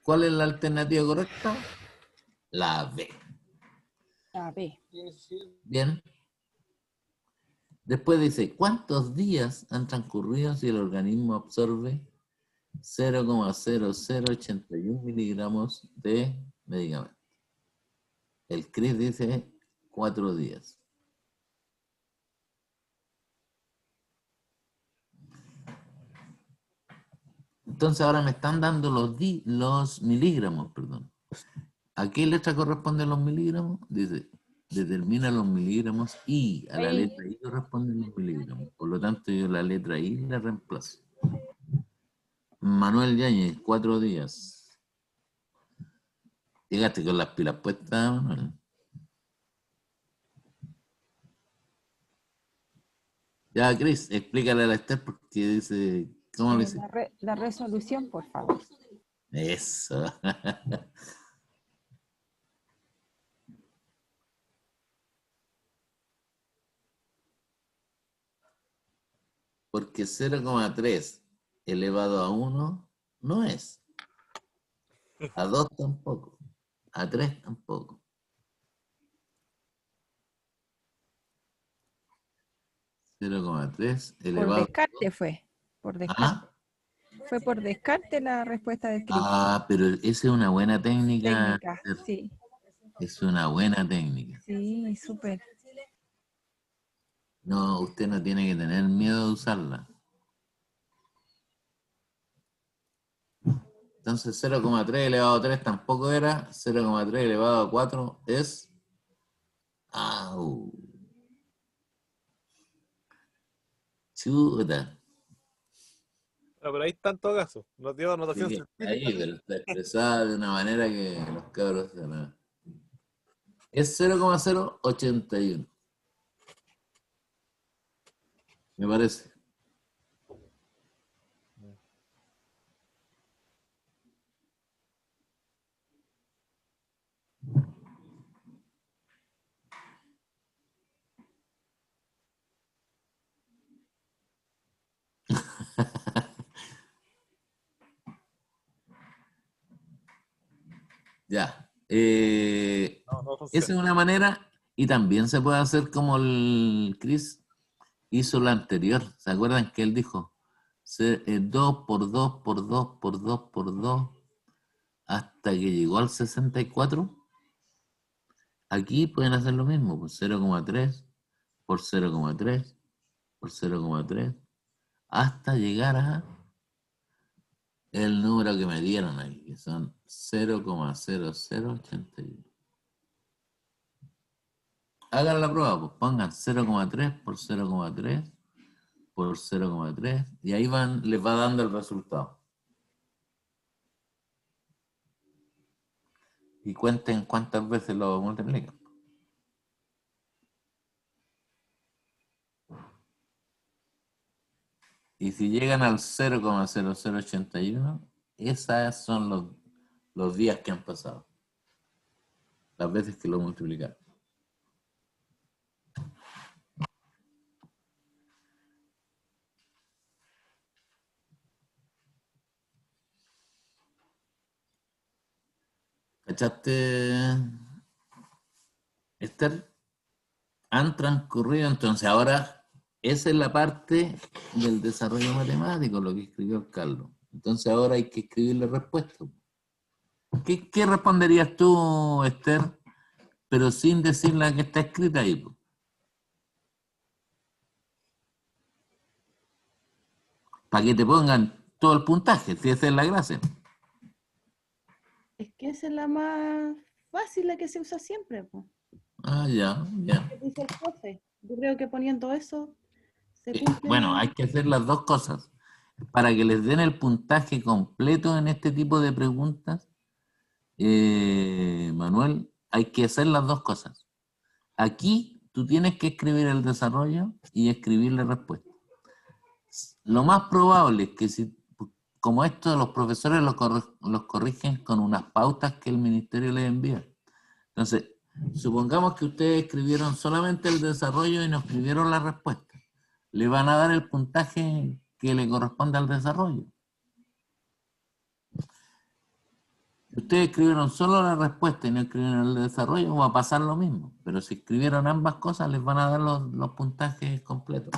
¿cuál es la alternativa correcta? La B. A ver. Bien. Después dice, ¿cuántos días han transcurrido si el organismo absorbe 0,0081 miligramos de medicamento? El CRIS dice 4 días. Entonces ahora me están dando los miligramos, perdón. ¿A qué letra corresponden los miligramos? Dice, determina los miligramos y a la letra I corresponden los miligramos. Por lo tanto, yo la letra I la reemplazo. Manuel Yáñez, 4 días. Llegaste con las pilas puestas, Manuel. Ya, Cris, explícale a la Esther porque dice, ¿cómo lo dice? La resolución, por favor. Eso. Porque 0,3 elevado a 1 no es. A 2 tampoco. A 3 tampoco. 0,3 Por elevado descarte fue. Por descarte. a... fue por descarte la respuesta de Cris. Ah, pero esa es una buena técnica. Técnica, sí. Es una buena técnica. Sí, súper. No, usted no tiene que tener miedo de usarla. Entonces 0,3 elevado a 3 tampoco era. 0,3 elevado a 4 es... ¡Au! Chuta. Pero ahí está en todo caso. Nos dio anotación Sí, científica. ahí, pero está expresada de una manera que los cabros se van. Es 0,081, me parece. Ya. No Esa funciona. es una manera y también se puede hacer como el Chris hizo la anterior. ¿Se acuerdan que él dijo? 2 por 2 por 2 por 2 por 2 hasta que llegó al 64. Aquí pueden hacer lo mismo, pues 0,3 por 0,3 por 0,3 hasta llegar a el número que me dieron ahí, que son 0,0081. Hagan la prueba, pues pongan 0,3 por 0,3 por 0,3 y ahí les va dando el resultado. Y cuenten cuántas veces lo multiplican. Y si llegan al 0,0081, esos son los días que han pasado, las veces que lo multiplicaron. ¿Cachaste, Esther? Han transcurrido, entonces ahora esa es la parte del desarrollo matemático, lo que escribió Carlos. Entonces ahora hay que escribir la respuesta. ¿Qué responderías tú, Esther, pero sin decir la que está escrita ahí? Para que te pongan todo el puntaje, si esa es la gracia. Es que esa es la más fácil, la que se usa siempre, po. Ah, ya, ya. ¿Qué dice el profe? Yo creo que poniendo eso se cumple. Bueno, hay que hacer las dos cosas. Para que les den el puntaje completo en este tipo de preguntas, Manuel, hay que hacer las dos cosas. Aquí tú tienes que escribir el desarrollo y escribir la respuesta. Lo más probable es que si, como esto los profesores los corrigen con unas pautas que el ministerio les envía. Entonces, supongamos que ustedes escribieron solamente el desarrollo y no escribieron la respuesta. Le van a dar el puntaje que le corresponde al desarrollo. Si ustedes escribieron solo la respuesta y no escribieron el desarrollo, va a pasar lo mismo. Pero si escribieron ambas cosas, les van a dar los puntajes completos.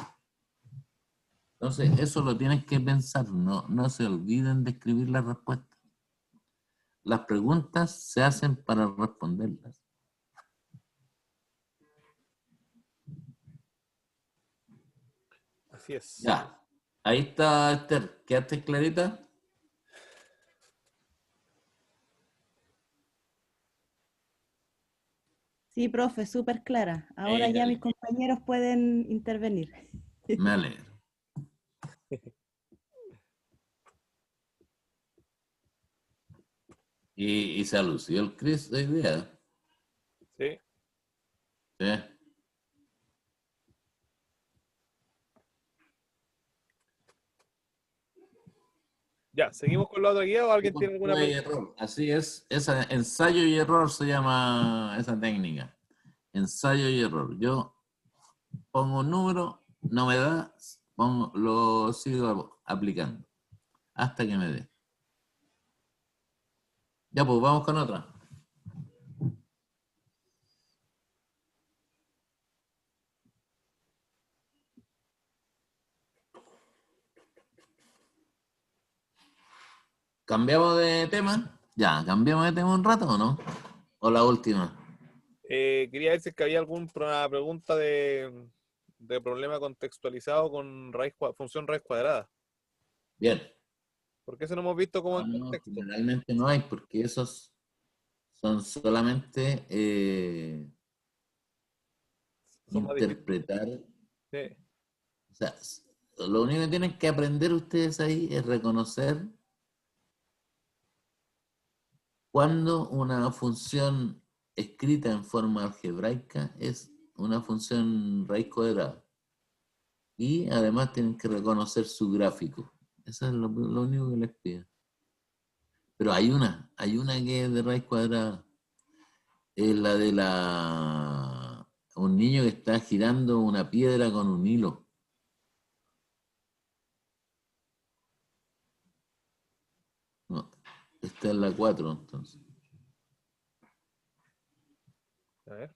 Entonces, eso lo tienes que pensar. No se olviden de escribir la respuesta. Las preguntas se hacen para responderlas. Así es. Ya. Ahí está, Esther. ¿Quedaste clarita? Sí, profe, súper clara. Ahora ya mis compañeros pueden intervenir. Me alegro. Y se alució el Chris de idea. Sí. ¿Sí? Ya, ¿seguimos con la otra guía o alguien tiene alguna Prueba y pregunta? error. Así es. Ensayo y error se llama esa técnica. Ensayo y error. Yo pongo un número, no me da, lo sigo aplicando hasta que me dé. Ya, pues vamos con otra. ¿Cambiamos de tema? Ya, ¿cambiamos de tema un rato o no? ¿O la última? Quería ver si es que había alguna pregunta de problema contextualizado con función raíz cuadrada. Bien. ¿Por qué eso no hemos visto como en No, contexto? generalmente no hay, porque esos son solamente Son más difíciles. interpretar. Sí. O sea, lo único que tienen que aprender ustedes ahí es reconocer cuando una función escrita en forma algebraica es una función raíz cuadrada. Y además tienen que reconocer su gráfico. Eso es lo único que les pido. Pero hay una que es de raíz cuadrada. Es la de un niño que está girando una piedra con un hilo. No, esta es la 4 entonces. A ver.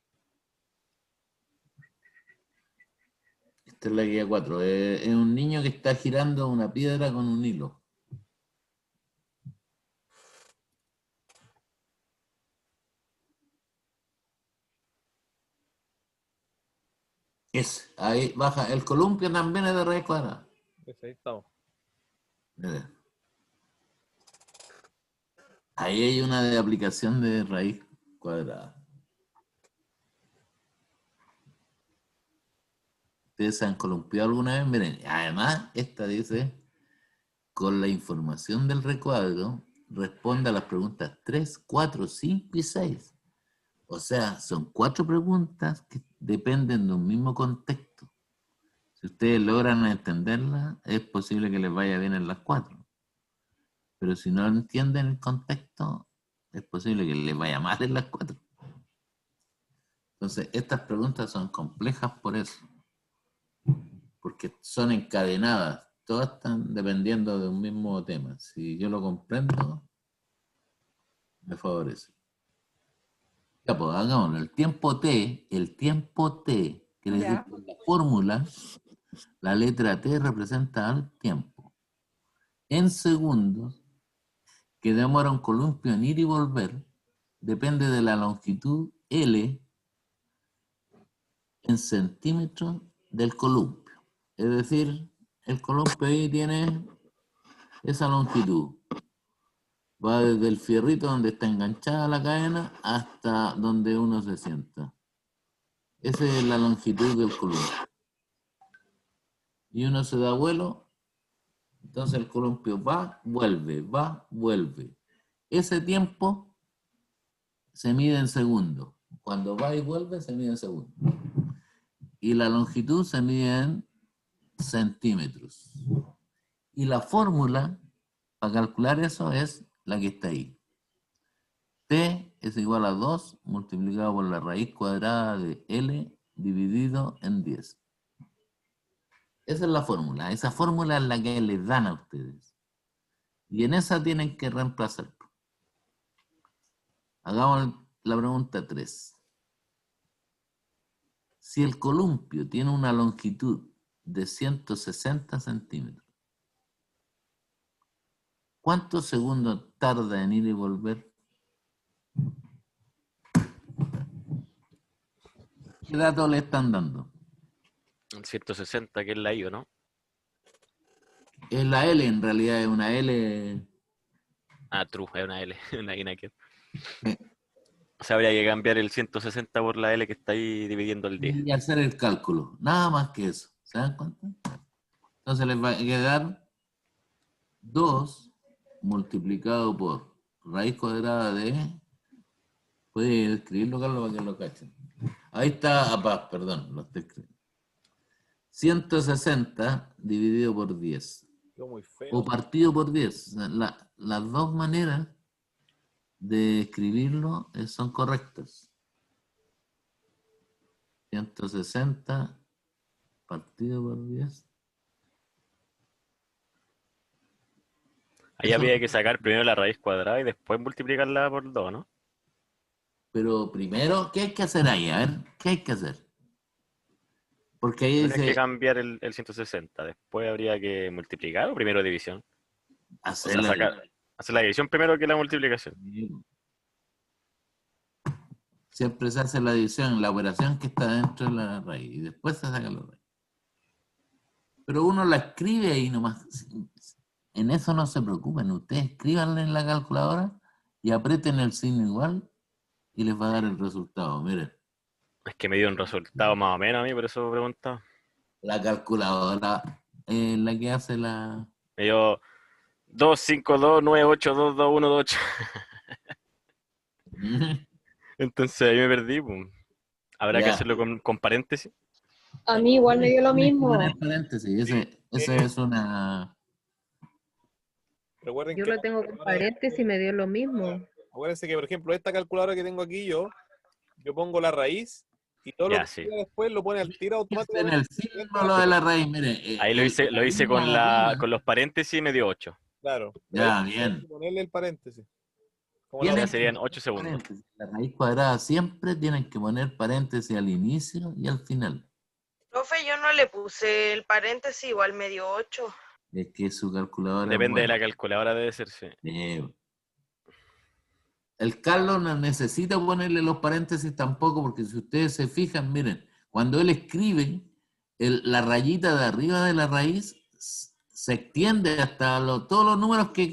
Esta es la guía 4. Es un niño que está girando una piedra con un hilo. Ahí baja. El columpio también es de raíz cuadrada. Ahí estamos. Mira. Ahí hay una de aplicación de raíz cuadrada. ¿Ustedes se han columpiado alguna vez? Miren, además, esta dice, con la información del recuadro, responda a las preguntas 3, 4, 5 y 6. O sea, son 4 preguntas que dependen de un mismo contexto. Si ustedes logran entenderlas, es posible que les vaya bien en las 4. Pero si no entienden el contexto, es posible que les vaya mal en las 4. Entonces, estas preguntas son complejas por eso. Porque son encadenadas. Todas están dependiendo de un mismo tema. Si yo lo comprendo, me favorece. Ya, pues hagámoslo. El tiempo T, que les Ya. digo en la fórmula, la letra T representa al tiempo. En segundos, que demora un columpio en ir y volver, depende de la longitud L en centímetros del columpio. Es decir, el columpio ahí tiene esa longitud. Va desde el fierrito donde está enganchada la cadena hasta donde uno se sienta. Esa es la longitud del columpio. Y uno se da vuelo, entonces el columpio va, vuelve. Ese tiempo se mide en segundos. Cuando va y vuelve se mide en segundos. Y la longitud se mide en centímetros. Y la fórmula para calcular eso es la que está ahí. T es igual a 2 multiplicado por la raíz cuadrada de L dividido en 10. Esa es la fórmula. Esa fórmula es la que les dan a ustedes. Y en esa tienen que reemplazar. Hagamos la pregunta 3. Si el columpio tiene una longitud de 160 centímetros, ¿cuántos segundos tarda en ir y volver? ¿Qué dato le están dando? 160, que es la I, ¿o no? Es la L, en realidad es una L. Ah, true, es una L, una I que. O sea, habría que cambiar el 160 por la L que está ahí dividiendo el 10. Y hacer el cálculo. Nada más que eso. ¿Se dan cuenta? Entonces les va a quedar 2 multiplicado por raíz cuadrada de... Puede escribirlo, Carlos, para que lo cachen. Ahí está, perdón, lo estoy escribiendo. 160 dividido por 10. Quedó muy feo. O partido por 10. O sea, las dos maneras de escribirlo son correctas. 160 partido por 10. Ahí habría que sacar primero la raíz cuadrada y después multiplicarla por 2, ¿no? Pero primero, ¿qué hay que hacer ahí? A ver, ¿qué hay que hacer? Porque ahí Tienes que dice cambiar el 160. Después habría que multiplicar o primero división. O sea, hacer Hace la división primero que la multiplicación. Siempre se hace la división, la operación que está dentro de la raíz, y después se saca la raíz. Pero uno la escribe ahí nomás. En eso no se preocupen, ustedes escríbanle en la calculadora y aprieten el signo igual y les va a dar el resultado. Miren, Es que me dio un resultado más o menos a mí, por eso preguntaba. la calculadora es la que hace la... Me dio 252982218. Entonces ahí me perdí, pues. Habrá que Ya. hacerlo con paréntesis. A mí igual me dio lo Tienes que mismo. poner paréntesis, ese es una... Recuerden Yo que lo tengo con paréntesis y me dio lo mismo. acuérdense que, por ejemplo, esta calculadora que tengo aquí yo pongo la raíz y todo lo Ya, que sí. siga después lo pone al tiro En automáticamente. el signo lo de la raíz, mire. Ahí lo hice con los paréntesis y me dio 8. Claro, pero Ya, ahí hay que bien. ponerle el paréntesis. Como la Ya Tienen otra. que serían poner 8 segundos. paréntesis. La raíz cuadrada siempre tienen que poner paréntesis al inicio y al final. Profe, yo no le puse el paréntesis, igual me dio 8. Es que su calculadora es Depende de buena. la calculadora, debe ser, sí. El Carlos no necesita ponerle los paréntesis tampoco, porque si ustedes se fijan, miren, cuando él escribe, la rayita de arriba de la raíz se extiende hasta todos los números que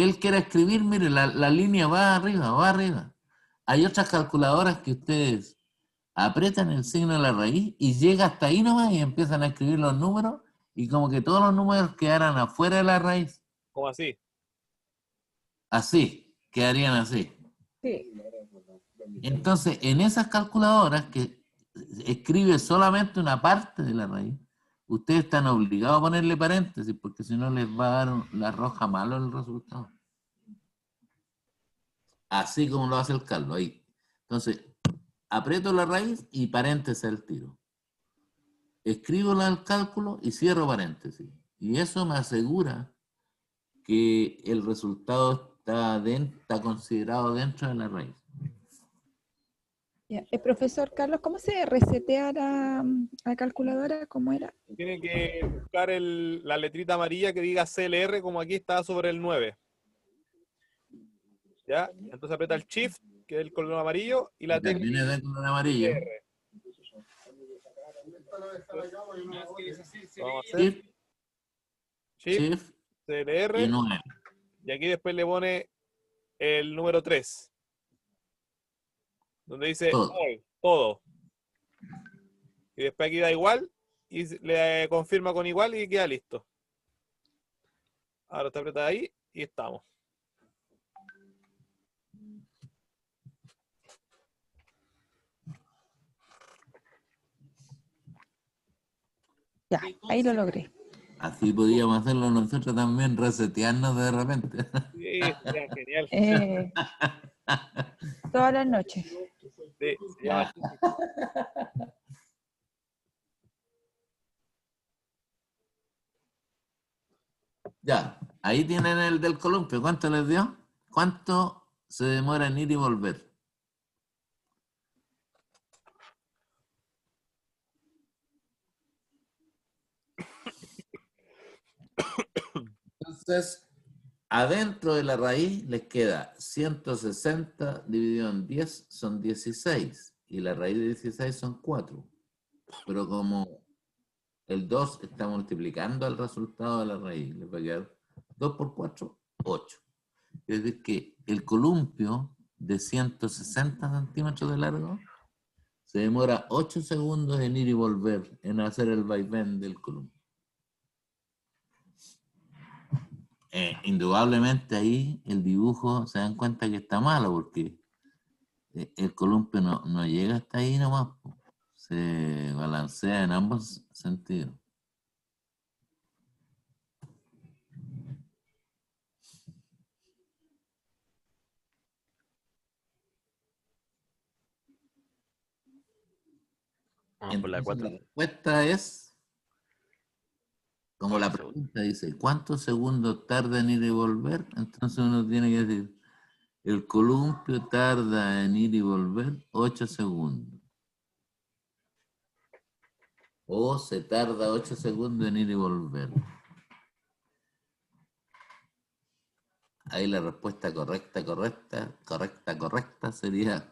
él quiera escribir. Miren, la línea va arriba, va arriba. Hay otras calculadoras que ustedes aprietan el signo de la raíz y llega hasta ahí nomás y empiezan a escribir los números y como que todos los números quedaran afuera de la raíz. ¿Cómo así? Así, quedarían así. Sí. Entonces, en esas calculadoras que escribe solamente una parte de la raíz, ustedes están obligados a ponerle paréntesis porque si no les va a dar la roja malo el resultado. Así como lo hace el Carlos ahí. Entonces, aprieto la raíz y paréntesis al tiro. Escribo el cálculo y cierro paréntesis. Y eso me asegura que el resultado está considerado dentro de la raíz. Ya. Profesor Carlos, ¿cómo se resetea la calculadora? ¿Cómo era? Tiene que buscar la letrita amarilla que diga CLR, como aquí está sobre el 9. ¿Ya? Entonces aprieta el Shift, que es el color amarillo, y la tecla Viene de color amarillo. CLR. Vamos a hacer Shift, Shift, Shift CLR, y 9. y aquí después le pone el número 3, donde dice Todo. all, todo. Y después aquí da igual, y le confirma con igual y queda listo. Ahora está apretada ahí y estamos. Ya, ahí lo logré. Así podíamos hacerlo nosotros también, resetearnos de repente. Sí, ya, genial. Todas las noches. Sí, se llama así. Ya, ahí tienen el del columpio. ¿Cuánto les dio? ¿Cuánto se demora en ir y volver? Entonces, adentro de la raíz les queda 160 dividido en 10 son 16 y la raíz de 16 son 4. Pero como el 2 está multiplicando el resultado de la raíz, les va a quedar 2 por 4, 8. Es decir, que el columpio de 160 centímetros de largo se demora 8 segundos en ir y volver, en hacer el vaivén del columpio. Indudablemente ahí el dibujo se dan cuenta que está malo porque el columpio no llega hasta ahí nomás, se balancea en ambos sentidos. Vamos por la Entonces, 4. la respuesta es, como la 8 segundos. pregunta dice, ¿cuántos segundos tarda en ir y volver? Entonces uno tiene que decir, el columpio tarda en ir y volver 8 segundos. O se tarda 8 segundos en ir y volver. ahí la respuesta correcta sería,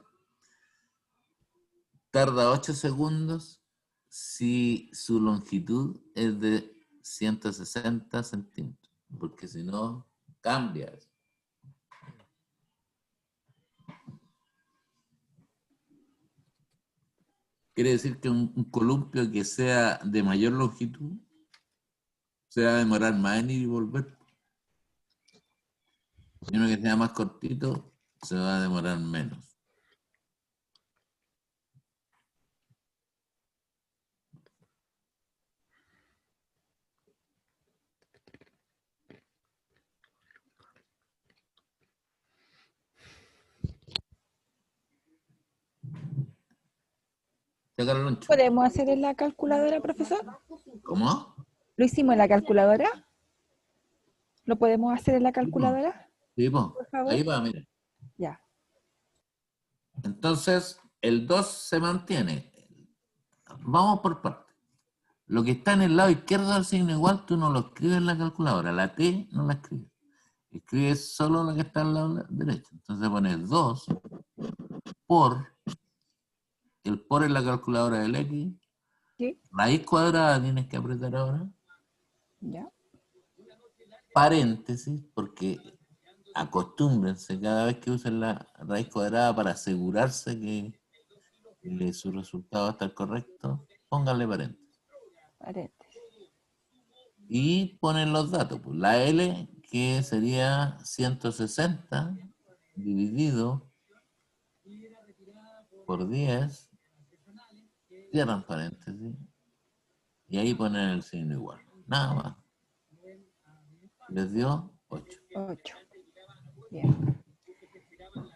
tarda 8 segundos si su longitud es de 160 centímetros, porque si no, cambia eso. Quiere decir que un columpio que sea de mayor longitud se va a demorar más en ir y volver. Y uno que sea más cortito se va a demorar menos. Sácalo, Loncho. ¿Podemos hacer en la calculadora, profesor? ¿Cómo? ¿Lo hicimos en la calculadora? ¿Lo podemos hacer en la calculadora? Sí, po. Por favor. Ahí va, mira. Ya. Entonces, el 2 se mantiene. Vamos por partes. Lo que está en el lado izquierdo del signo igual, tú no lo escribes en la calculadora. La T no la escribes. Escribes solo lo que está al lado derecho. Entonces pones 2 por, el por en la calculadora del X, ¿Sí? raíz cuadrada tienes que apretar ahora, Ya. paréntesis, porque acostúmbrense cada vez que usen la raíz cuadrada para asegurarse que su resultado va a estar correcto, pónganle paréntesis. Paréntesis. Y ponen los datos, pues la L, que sería 160 dividido por 10, cierran paréntesis, y ahí ponen el signo igual. Nada más. Les dio 8. 8. Bien.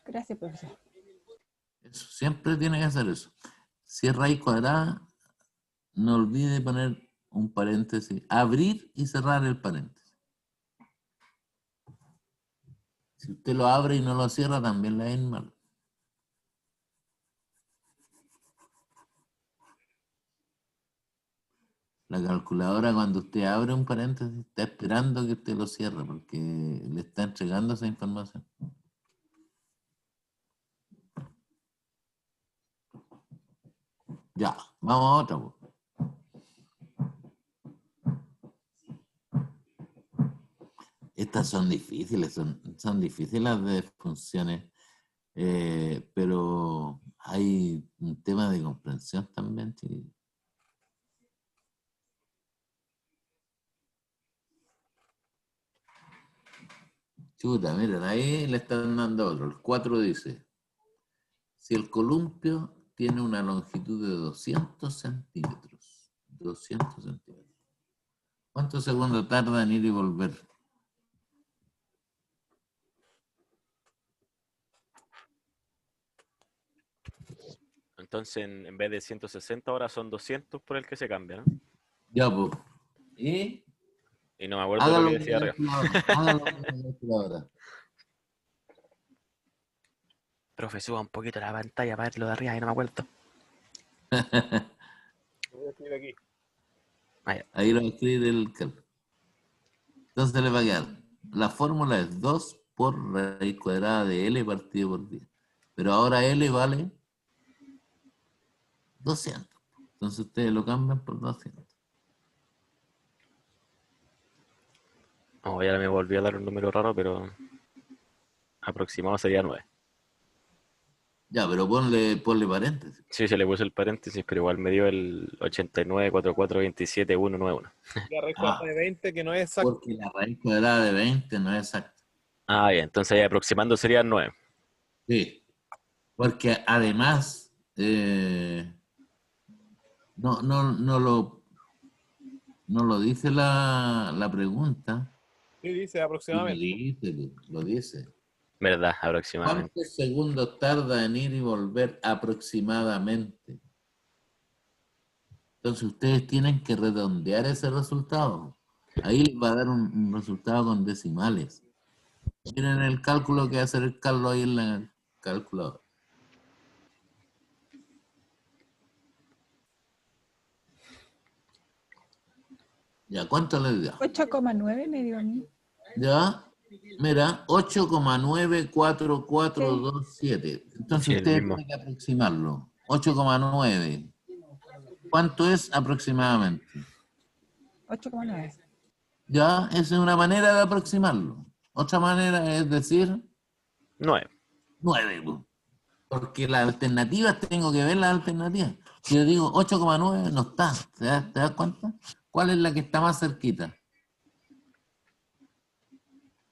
Gracias, profesor. Eso, siempre tiene que hacer eso. Si es raíz cuadrada, no olvide poner un paréntesis, abrir y cerrar el paréntesis. Si usted lo abre y no lo cierra, también le va a ir mal. La calculadora, cuando usted abre un paréntesis, está esperando que usted lo cierre, porque le está entregando esa información. Ya, vamos a otra, pues. Estas son difíciles, son difíciles de funciones, pero hay un tema de comprensión también, chiquillos. Chuta, miren, ahí le están dando otro. El 4 dice, si el columpio tiene una longitud de 200 centímetros, 200 centímetros, ¿cuántos segundos tarda en ir y volver? Entonces, en vez de 160 ahora son 200 por el que se cambia, ¿no? Ya, pues. Y Y no me acuerdo lo hágalo que con decía la arriba. calculadora. Hágalo con la calculadora. Profe, suba un poquito la pantalla para ver lo de arriba y no me acuerdo. Voy a escribir aquí. Ahí lo va a escribir el cálculo. Entonces le va a quedar. La fórmula es 2 por raíz cuadrada de L partido por 10. Pero ahora L vale 200. Entonces ustedes lo cambian por 200. Oh, ya me volví a dar un número raro, pero aproximado sería 9. Ya, pero ponle paréntesis. Sí, se le puso el paréntesis, pero igual me dio el 8944271191. La raíz cuadrada de 20, que no es exacto. Porque la raíz cuadrada de 20 no es exacta. Ah, bien, entonces ahí aproximando serían 9. Sí. Porque además, no lo dice la pregunta. Sí, dice Y aproximadamente. lo dice. ¿Verdad? Aproximadamente. ¿Cuántos segundos tarda en ir y volver aproximadamente? Entonces ustedes tienen que redondear ese resultado. Ahí les va a dar un resultado con decimales. Miren el cálculo que va a hacer el Carlos ahí en la calculadora. Ya, ¿cuánto les dio? 8,9 me dio a mí. ¿Ya? Mira, 8,94427. Entonces Sí, el ustedes mismo. tienen que aproximarlo. 8,9. ¿Cuánto es aproximadamente? 8,9. Ya, esa es una manera de aproximarlo. Otra manera es decir 9. 9, po. Porque las alternativas, tengo que ver las alternativas. Si yo digo 8,9, no está. ¿Te das cuenta? ¿Cuál es la que está más cerquita?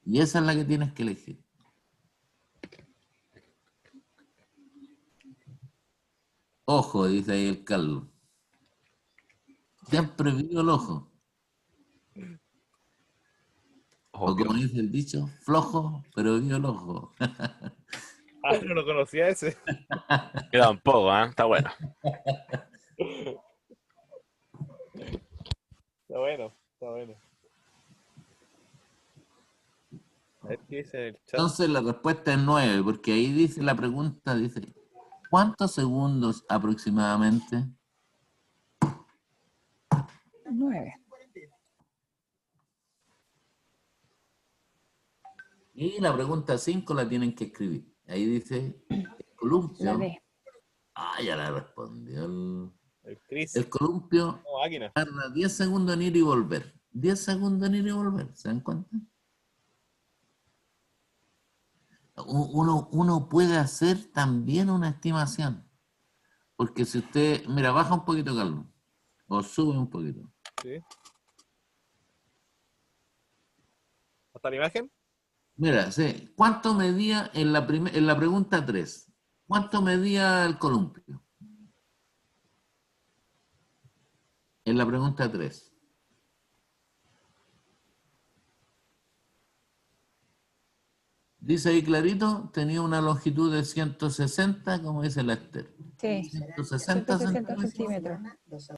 Y esa es la que tienes que elegir. Ojo, dice ahí el Carlos. Siempre vivo el ojo. O Obvio. como dice el dicho, flojo, pero vivo el ojo. Ah, no lo conocía ese. Queda un poco, ¿ah? Está bueno. Está bueno, está bueno. A ver qué dice en el chat. Entonces la respuesta es 9, porque ahí dice la pregunta, dice, ¿cuántos segundos aproximadamente? 9. Y la pregunta 5 la tienen que escribir. Ahí dice, el La columpio. D. Ah, ya la respondió. El Chris. El columpio No, máquina. tarda 10 segundos en ir y volver. 10 segundos en ir y volver, ¿se dan cuenta? Uno puede hacer también una estimación. Porque si usted, mira, baja un poquito, Carlos, o sube un poquito. Sí. ¿Hasta la imagen? Mira, sí, ¿cuánto medía en la pregunta 3? ¿Cuánto medía el columpio? En la pregunta 3. Dice ahí clarito, tenía una longitud de 160, como dice la Esther. Sí. 160 160 centímetros. centímetros.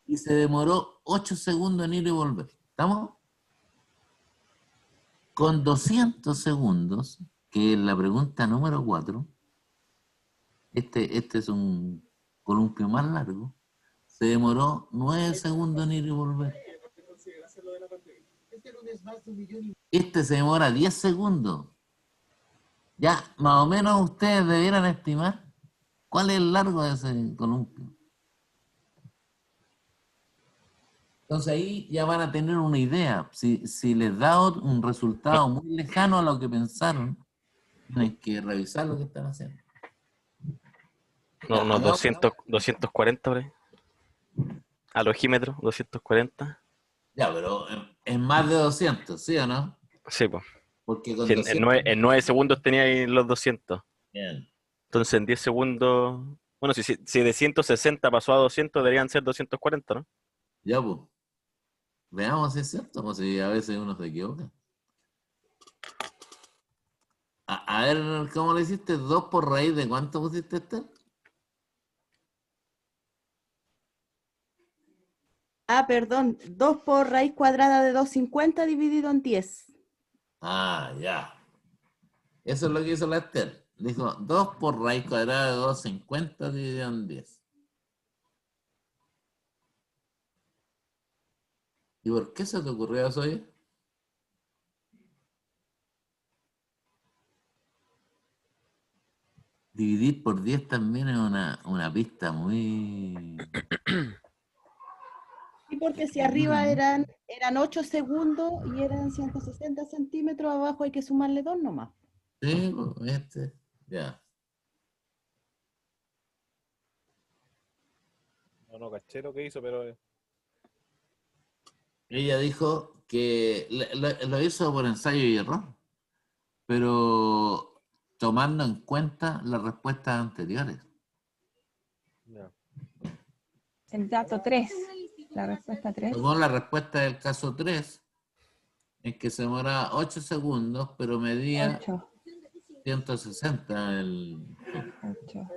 Y se demoró 8 segundos en ir y volver. ¿Estamos? Con 200 segundos, que es la pregunta número 4, este es un columpio más largo, se demoró 9 segundos en ir y volver. Este se demora 10 segundos. Ya, más o menos ustedes debieran estimar cuál es el largo de ese columpio. Entonces ahí ya van a tener una idea. Si les da un resultado muy lejano a lo que pensaron, tienen que revisar lo que están haciendo. No, Ya, unos hagamos- 240 por ahí. Al ojímetro, 240. ya, pero en más de 200, ¿sí o no? Sí, pues. Porque con Si 200... en 9 segundos tenía ahí los 200. Bien. Entonces en 10 segundos. Bueno, si de 160 pasó a 200, deberían ser 240, ¿no? Ya, pues. Veamos si es cierto, pues si a veces uno se equivoca. A ver, ¿cómo le hiciste? ¿2 por raíz de cuánto pusiste este? Ah, perdón, 2 por raíz cuadrada de 250 dividido en 10. Ah, ya. Eso es lo que hizo la Esther. Dijo 2 por raíz cuadrada de 250 dividido en 10. ¿Y por qué se te ocurrió eso hoy? Dividir por 10 también es una pista muy... Sí, porque si arriba eran 8 segundos y eran 160 centímetros, abajo hay que sumarle 2 nomás. Sí, pues, ya. No caché lo que hizo, pero Ella dijo que lo hizo por ensayo y error, pero tomando en cuenta las respuestas anteriores. ya. El dato 3. La respuesta 3. Tomó la respuesta del caso 3, en que se demora 8 segundos, pero medía 8. 160 el... 8.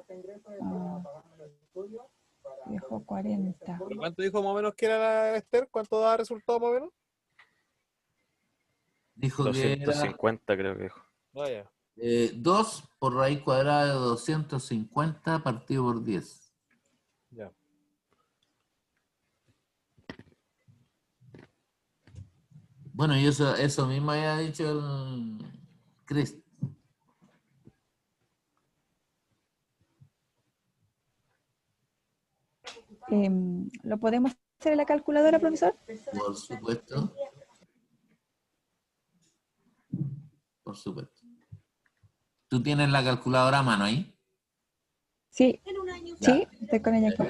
Viejo 40. ¿Pero cuánto dijo más o menos que era la Esther? ¿Cuánto da resultado más o menos? Dijo que era 250 creo que dijo. Ah, ya. 2 por raíz cuadrada de 250 partido por 10. Ya. Bueno, y eso mismo había dicho Cris. ¿Lo podemos hacer en la calculadora, profesor? Por supuesto. Por supuesto. ¿Tú tienes la calculadora a mano ahí? Sí, Ya. sí, estoy con ella aquí.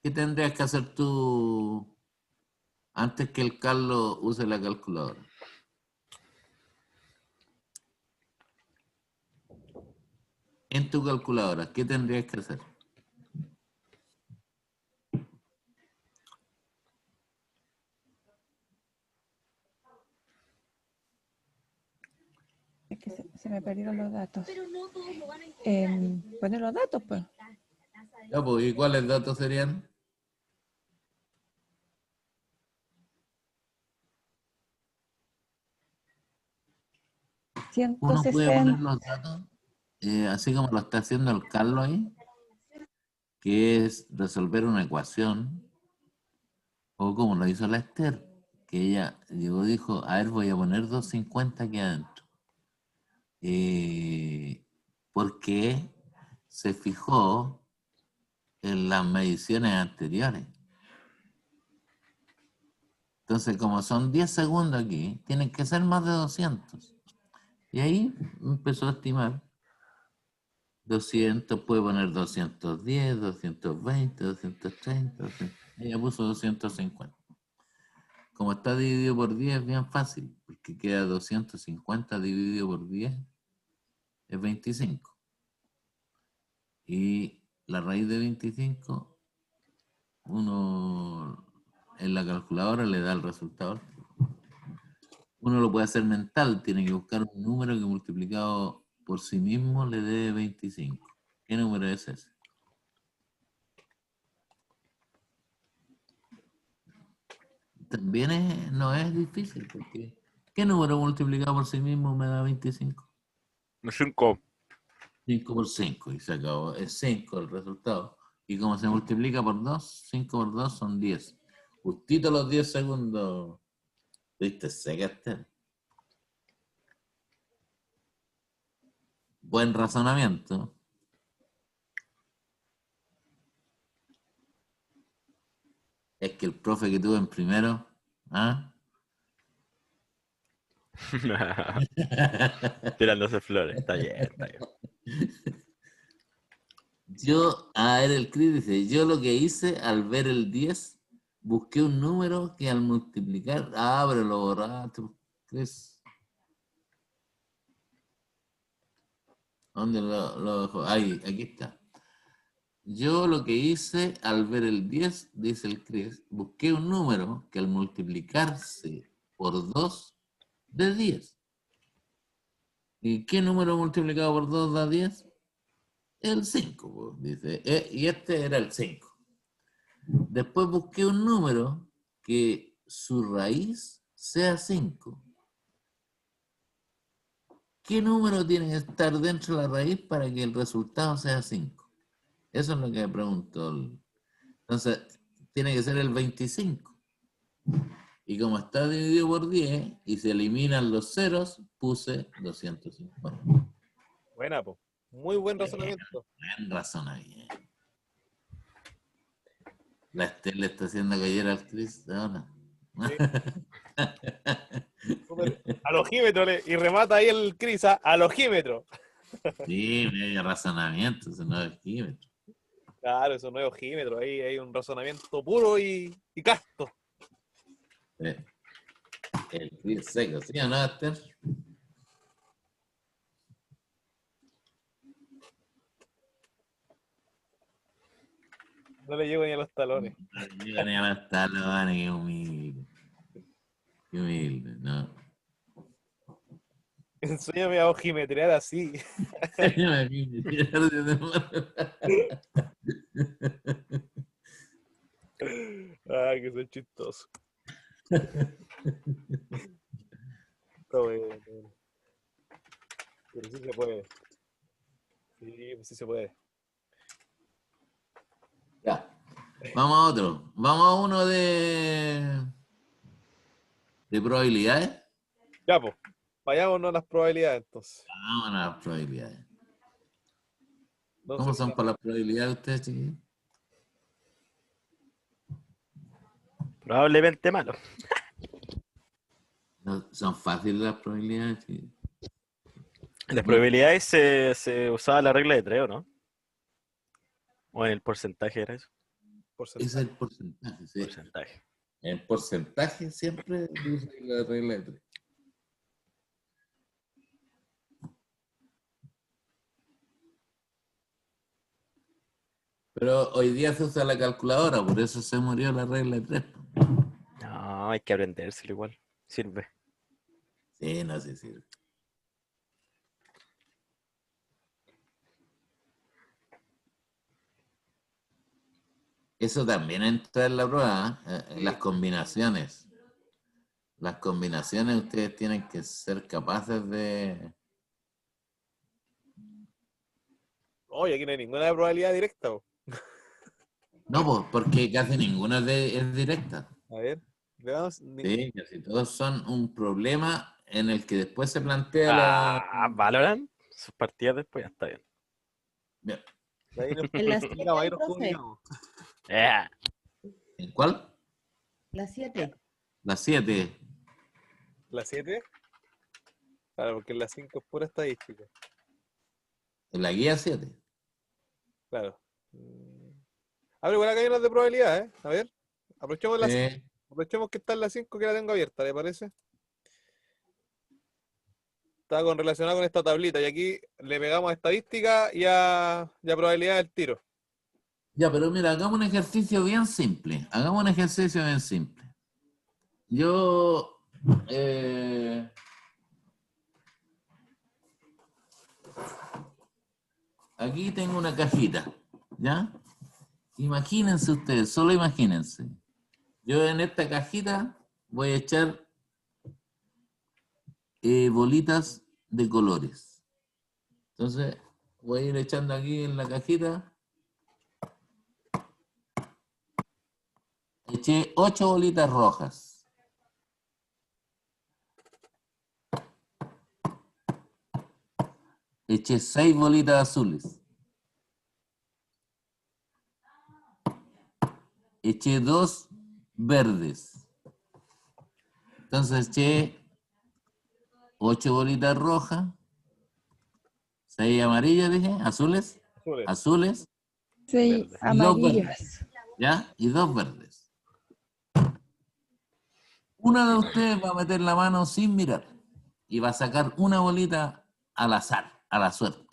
¿Qué tendrías que hacer tú antes que el Carlos use la calculadora? En tu calculadora, ¿qué tendrías que hacer? Es que se me perdieron los datos. Poner los datos, pues. Ya, pues, ¿y cuáles datos serían? Uno puede poner 160. los datos, así como lo está haciendo el Carlos ahí, que es resolver una ecuación, o como lo hizo la Esther, que ella llegó y dijo, a ver, voy a poner 250 aquí adentro. Porque se fijó en las mediciones anteriores. Entonces, como son 10 segundos aquí, tienen que ser más de 200. Y ahí empezó a estimar. 200, puede poner 210, 220, 230, 200. Ella puso 250. Como está dividido por 10, es bien fácil, porque queda 250 dividido por 10, es 25. Y la raíz de 25, uno en la calculadora le da el resultado. Uno lo puede hacer mental, tiene que buscar un número que multiplicado por sí mismo le dé 25. ¿Qué número es ese? También no es difícil, porque ¿qué número multiplicado por sí mismo me da 25? 5. 5 por 5, y se acabó. Es 5 el resultado. Y como se multiplica por 2, 5 por 2 son 10. Justito los 10 segundos. ¿Viste? Secaste. Buen razonamiento. Es que el profe que tuve en primero, ¿ah? Tirándose flores, está bien, está bien. Yo, a ver, el Cris dice, yo lo que hice al ver el 10, busqué un número que al multiplicar, pero lo borraste, Cris. ¿Dónde lo dejó? Ahí, aquí está. Yo lo que hice al ver el 10, dice el Cris, busqué un número que al multiplicarse por 2 de 10. ¿Y qué número multiplicado por 2 da 10? El 5, dice. Y este era el 5. Después busqué un número que su raíz sea 5. ¿Qué número tiene que estar dentro de la raíz para que el resultado sea 5? Eso es lo que me preguntó. Entonces, tiene que ser el 25. Y como está dividido por 10 y se eliminan los ceros, puse 250. Buena, po. Muy buen razonamiento. Buen razonamiento. La Estel le está haciendo callar al Cris ahora. Sí. Al ojímetro y remata ahí el Cris, al ojímetro. Sí, medio razonamiento, eso no es químetro. Claro, eso no es ojímetro, ahí hay un razonamiento puro y casto. El Cris seco, ¿sí o no, Esther? No le llego ni a los talones. No llega ni a los talones, qué humilde. Qué humilde, ¿no? Enséñame a ojimetrear así. Ah, que soy chistoso. Está bueno. Pero sí se puede. Sí, pues sí se puede. Ya. Vamos a otro. Vamos a uno de ¿De probabilidades? Ya, pues. Vayámonos a las probabilidades, entonces. Vamos a las probabilidades. ¿Cómo Entonces, son para las probabilidades ustedes, chiquillos? Probablemente malo. No, son fáciles las probabilidades, chiquillos. Las probabilidades se usaba la regla de 3, ¿o no? ¿O en el porcentaje era eso? Ese es el porcentaje, sí. Porcentaje. En porcentaje siempre usa la regla de 3. Pero hoy día se usa la calculadora, por eso se murió la regla de 3. No, hay que aprendérselo igual. Sirve. Sí, no sé si. Eso también entra en la prueba, las combinaciones. Las combinaciones ustedes tienen que ser capaces de... oye, aquí no hay ninguna probabilidad directa, po. No, pues, porque casi ninguna es directa. A ver, le damos Sí, casi todos son un problema en el que después se plantea la... Valorant, sus partidas después ya está bien. Bien. ahí nos En las publicamos, ahí 7, nos profe. publicamos. ¿En cuál? Las 7. La 7. ¿La 7? Claro, porque la 5 es pura estadística. En la guía 7. Claro. A ver, igual acá hay unas de probabilidad, ¿eh? A ver, aprovechemos, aprovechemos que está en la 5 que la tengo abierta, ¿le parece? Está relacionada con esta tablita y aquí le pegamos a estadística y a probabilidad del tiro. Ya, pero mira, hagamos un ejercicio bien simple. Hagamos un ejercicio bien simple. Yo... aquí tengo una cajita, ¿ya? Imagínense ustedes, solo imagínense. Yo en esta cajita voy a echar bolitas de colores. Entonces, voy a ir echando aquí en la cajita. Eché 8 bolitas rojas. Eché 6 bolitas azules. Eché 2 verdes. Entonces eché 8 bolitas rojas, 6 amarillas, dije, azules, azules, Sí, Verde. y 2 amarillas. verdes, ¿ya? Y 2 verdes. Una de ustedes va a meter la mano sin mirar y va a sacar una bolita al azar, a la suerte.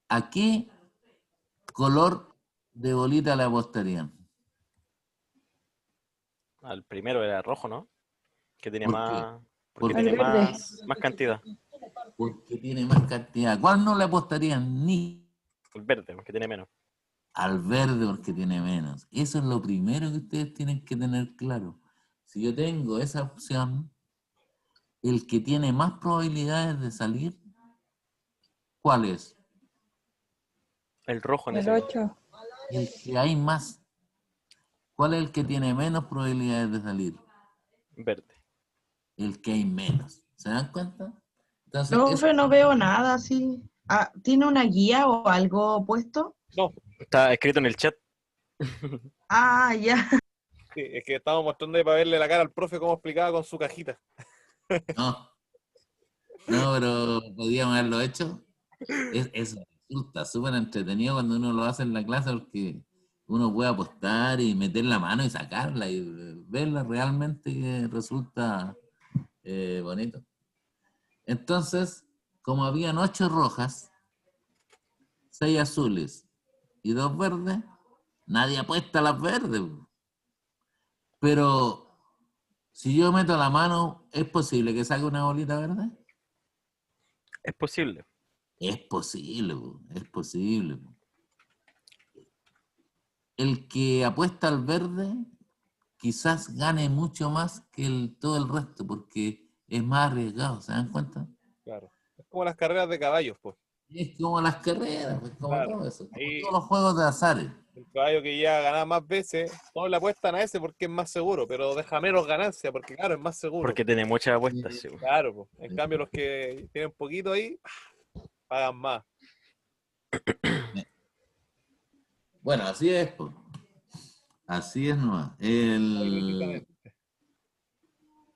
¿A qué color de bolita le apostarían? Al primero era rojo, ¿no? Que tenía ¿Por qué? más. ¿Por Porque qué? tiene Al verde. más cantidad. Porque tiene más cantidad. ¿Cuál no le apostarían? Ni El verde, porque tiene menos. al verde porque tiene menos. Eso es lo primero que ustedes tienen que tener claro. Si yo tengo esa opción, el que tiene más probabilidades de salir, ¿cuál es? El rojo en El ese caso. 8. El que hay más. ¿Cuál es el que tiene menos probabilidades de salir? Verde. El que hay menos. ¿Se dan cuenta? Entonces, Profe, no veo nada así. Ah, ¿tiene una guía o algo puesto? No, Está escrito en el chat. Ah, ya. sí, es que estamos mostrando ahí para verle la cara al profe cómo explicaba con su cajita. no. No, pero podíamos haberlo hecho. Eso resulta súper entretenido cuando uno lo hace en la clase porque uno puede apostar y meter la mano y sacarla y verla realmente que resulta bonito. Entonces, como habían 8 rojas, 6 azules y 2 verdes, nadie apuesta a las verdes. Pero si yo meto la mano, ¿es posible que saque una bolita verde? Es posible. Es posible, es posible. El que apuesta al verde quizás gane mucho más que todo el resto porque es más arriesgado, ¿se dan cuenta? Claro. Es como las carreras de caballos, pues. Es como las carreras, pues, como Claro. todo eso, como Ahí, todos los juegos de azares. El caballo que ya gana más veces, todos le apuestan a ese porque es más seguro, pero deja menos ganancia porque, claro, es más seguro. Porque tiene muchas apuestas, sí. Claro, po. En cambio los que tienen poquito ahí, pagan más. Bueno, así es, po. Así es nomás.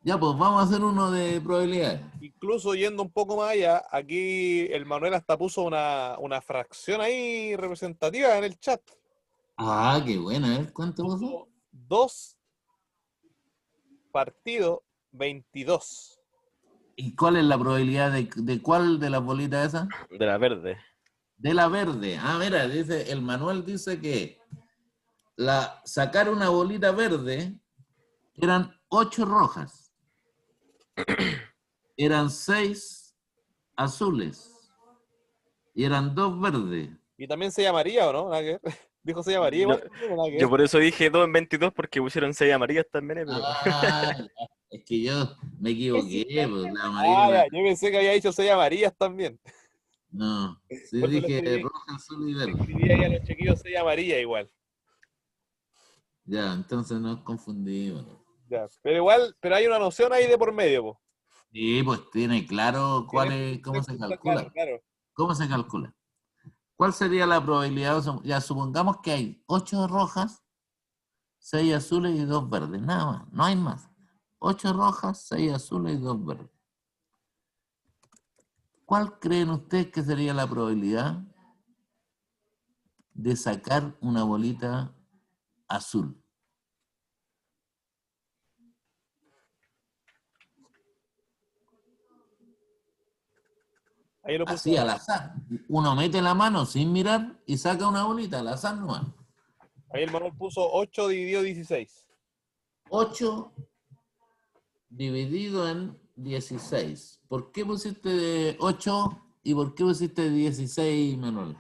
Ya, pues vamos a hacer uno de probabilidades. Incluso yendo un poco más allá, aquí el Manuel hasta puso una fracción ahí representativa en el chat. Ah, qué buena, ¿eh? ¿Cuánto puso? 2 partido 22. ¿Y cuál es la probabilidad de cuál de las bolitas esas? De la verde. De la verde. Ah, mira, dice, el manual dice que sacar una bolita verde eran 8 rojas. Eran 6 azules. Y eran 2 verdes. Y también se llamaría, ¿o no? Nada que ver. Dijo se llamaría No, igual. Nada que yo ver. por eso dije 2 en 22 porque pusieron 6 amarillas también, pero... Ah, es que yo me equivoqué, pues la Ah, amarilla. ya, yo pensé que había dicho 6 amarillas también. No, sí Por eso le dije escribí, roja, azul y verde. escribí ahí a los chiquillos 6 amarillas igual. Ya, entonces nos confundimos. Ya. Pero igual, pero hay una noción ahí de por medio, po. Sí, pues tiene claro cuál En es, cómo se está calcula. claro, claro. ¿Cómo se calcula? ¿Cuál sería la probabilidad? Ya supongamos que hay 8 rojas, 6 azules y 2 verdes. Nada más, no hay más. 8 rojas, 6 azules y 2 verdes. ¿Cuál creen ustedes que sería la probabilidad de sacar una bolita azul? Ahí lo Así puse. al azar. Uno mete la mano sin mirar y saca una bolita al azar nomás. Ahí el Manuel puso 8 dividido 16. 8 dividido en 16. ¿Por qué pusiste 8 y por qué pusiste 16, Manuel?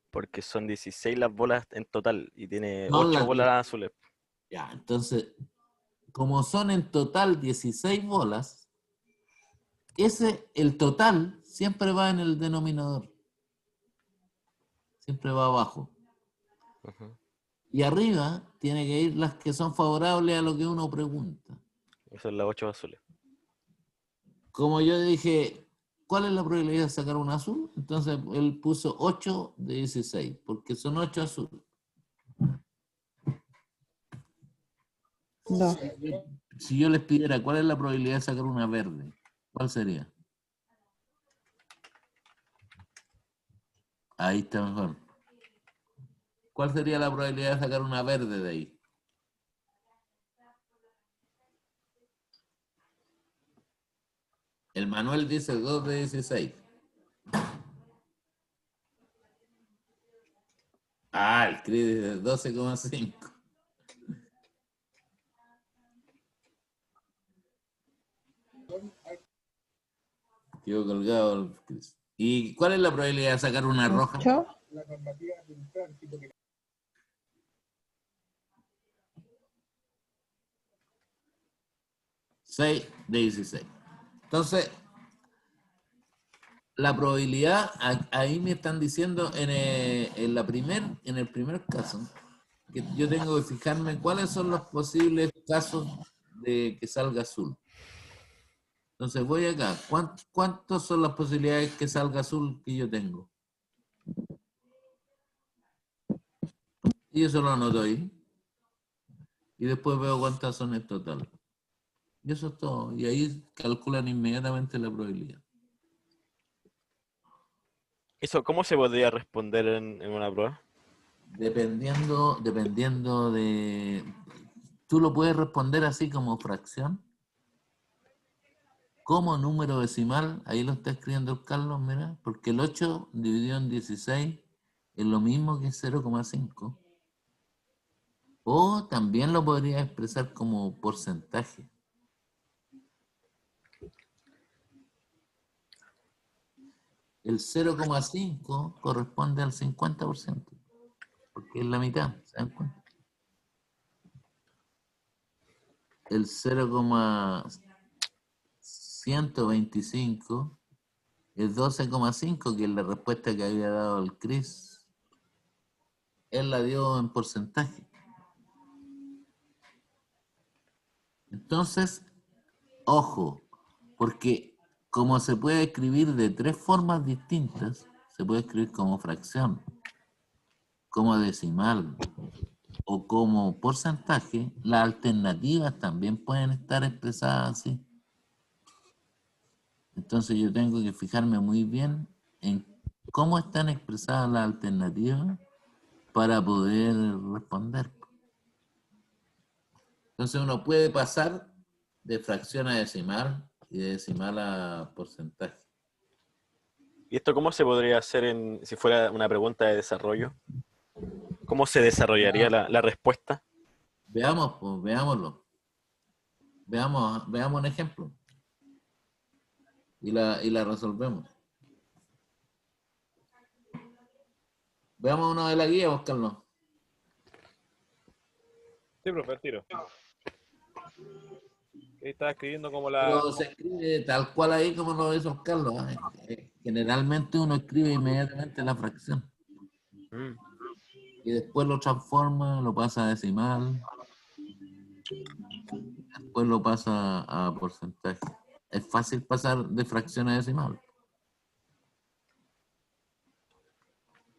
Porque son 16 las bolas en total y tiene No, 8 bolas azules. Ya, entonces, como son en total 16 bolas, el total siempre va en el denominador. Siempre va abajo. Ujú. Y arriba tiene que ir las que son favorables a lo que uno pregunta. Y son las 8 azules. Como yo dije, ¿cuál es la probabilidad de sacar un azul? Entonces él puso 8 de 16, porque son 8 azules. No. Si yo les pidiera cuál es la probabilidad de sacar una verde, ¿cuál sería? Ahí está mejor. ¿Cuál sería la probabilidad de sacar una verde de ahí? El Manuel dice 2 de 16. Ah, el Cris dice 12,5. Quedó colgado el Cris. ¿Y cuál es la probabilidad de sacar una roja? 8. 6 de 16. Entonces, la probabilidad, ahí me están diciendo en el primer caso, que yo tengo que fijarme cuáles son los posibles casos de que salga azul. Entonces voy acá. ¿Cuántas son las posibilidades que salga azul que yo tengo? Y eso lo anoto ahí. Y después veo cuántas son en total. Y eso es todo. Y ahí calculan inmediatamente la probabilidad. ¿Eso cómo se podría responder en una prueba? Dependiendo de... Tú lo puedes responder así como fracción. Como número decimal, ahí lo está escribiendo el Carlos, mira, porque el 8 dividido en 16 es lo mismo que 0,5. O también lo podría expresar como porcentaje. El 0,5 corresponde al 50%, porque es la mitad, ¿se dan cuenta? El 0,125 es 12,5, que es la respuesta que había dado el Cris. él la dio en porcentaje. Entonces, ojo, porque como se puede escribir de 3 formas distintas, se puede escribir como fracción, como decimal o como porcentaje, las alternativas también pueden estar expresadas así. Entonces yo tengo que fijarme muy bien en cómo están expresadas las alternativas para poder responder. Entonces uno puede pasar de fracción a decimal y de decimal a porcentaje. ¿Y esto cómo se podría hacer si fuera una pregunta de desarrollo? ¿Cómo se desarrollaría la respuesta? Veamos, pues, veámoslo. Veamos un ejemplo. Y la resolvemos. Veamos uno de la guía, pues, Carlos. Sí, profe, al tiro. Ahí estaba escribiendo como la... Pero se escribe tal cual ahí como lo hizo Carlos. Generalmente uno escribe inmediatamente la fracción. Y después lo transforma, lo pasa a decimal. Después lo pasa a porcentaje. Es fácil pasar de fracción a decimal.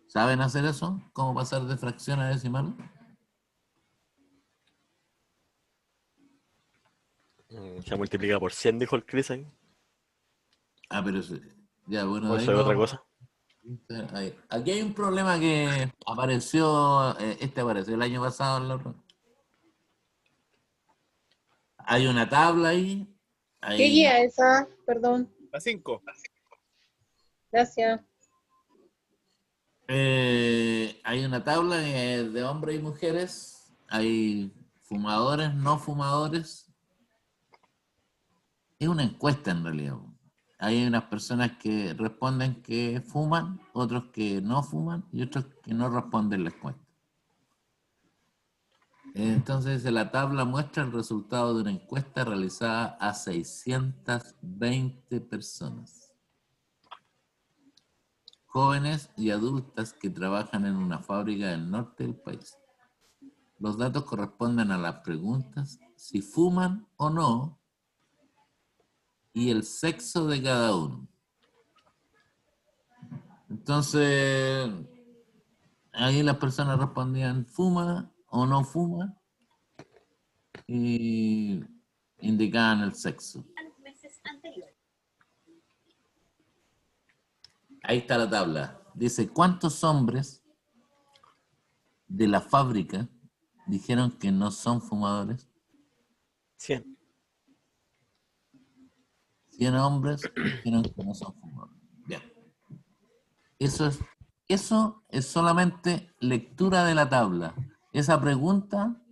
¿Saben hacer eso? ¿Cómo pasar de fracción a decimal? Se multiplica por 100, dijo el Chris ahí. Ah, pero ya, bueno, ¿O de ahí eso es no. otra cosa? Ahí. Aquí hay un problema que apareció, apareció el año pasado en la otra. Hay una tabla ahí. ¿Qué guía es esa? Perdón. La 5. Gracias. Hay una tabla de hombres y mujeres. Hay fumadores, no fumadores. Es una encuesta en realidad. Hay unas personas que responden que fuman, otros que no fuman y otros que no responden la encuesta. Entonces la tabla muestra el resultado de una encuesta realizada a 620 personas, jóvenes y adultas que trabajan en una fábrica del norte del país. Los datos corresponden a las preguntas si fuman o no y el sexo de cada uno. Entonces, ahí las personas respondían fuma o no fuma y indicaban el sexo. Ahí está la tabla. Dice, ¿cuántos hombres de la fábrica dijeron que no son fumadores? 100. 100 hombres dijeron que no son fumadores. Bien. Eso es solamente lectura de la tabla. Esa pregunta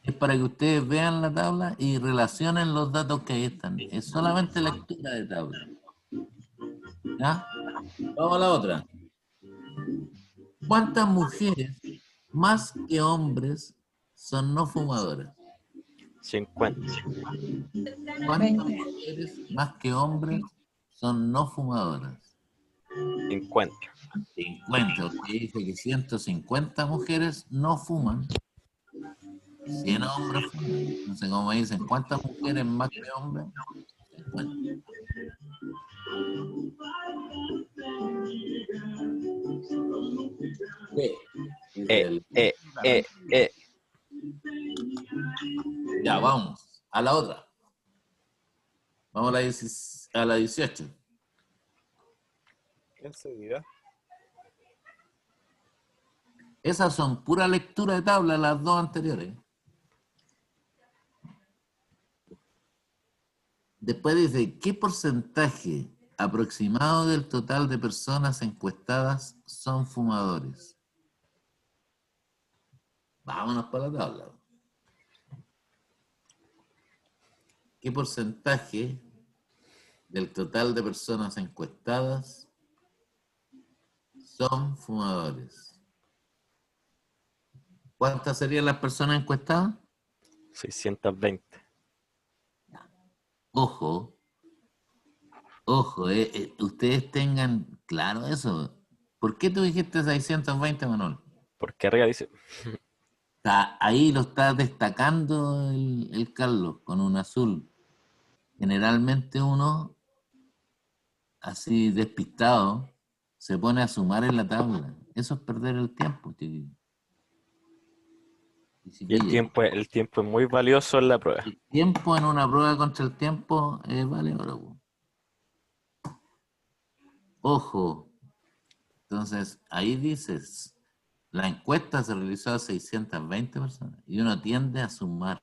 es para que ustedes vean la tabla y relacionen los datos que ahí están. Es solamente lectura de tabla. ¿Ya? Vamos a la otra. ¿Cuántas mujeres más que hombres son no fumadoras? 50. ¿Cuántas mujeres más que hombres son no fumadoras? 50. 50, porque dice que 150 mujeres no fuman, 100 hombres fuman. Entonces, como dicen, ¿cuántas mujeres más que hombres? 50. Ya, vamos a la otra. Vamos a la 18. Enseguida. Esas son pura lectura de tabla, las dos anteriores. Después dice, ¿qué porcentaje aproximado del total de personas encuestadas son fumadores? Vámonos para la tabla. ¿Qué porcentaje del total de personas encuestadas son fumadores? ¿Cuántas serían las personas encuestadas? 620. Ojo, ustedes tengan claro eso. ¿Por qué tú dijiste 620, Manuel? Porque que arriba dice. Ahí lo está destacando el Carlos con un azul. Generalmente uno, así despistado, se pone a sumar en la tabla. Eso es perder el tiempo, chiquillo. Y el tiempo es muy valioso en la prueba. El tiempo en una prueba contra el tiempo vale oro. Ojo. Entonces, ahí dices, la encuesta se realizó a 620 personas y uno tiende a sumar.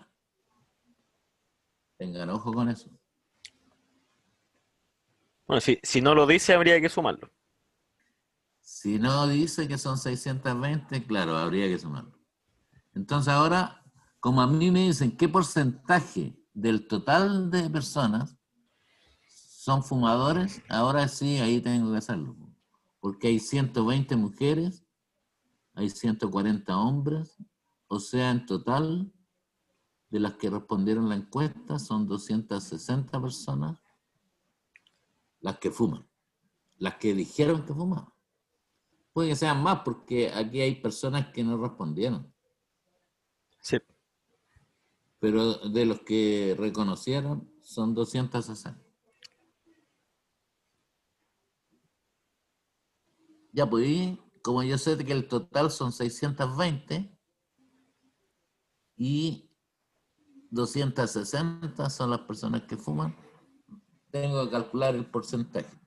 Tengan ojo con eso. Bueno, si no lo dice, habría que sumarlo. Si no dice que son 620, claro, habría que sumarlo. Entonces ahora, como a mí me dicen qué porcentaje del total de personas son fumadores, ahora sí, ahí tengo que hacerlo. Porque hay 120 mujeres, hay 140 hombres, o sea, en total, de las que respondieron la encuesta, son 260 personas las que fuman, las que dijeron que fumaban. Puede que sean más, porque aquí hay personas que no respondieron. Sí. Pero de los que reconocieron, son 260. Ya pues, como yo sé que el total son 620 y 260 son las personas que fuman, tengo que calcular el porcentaje.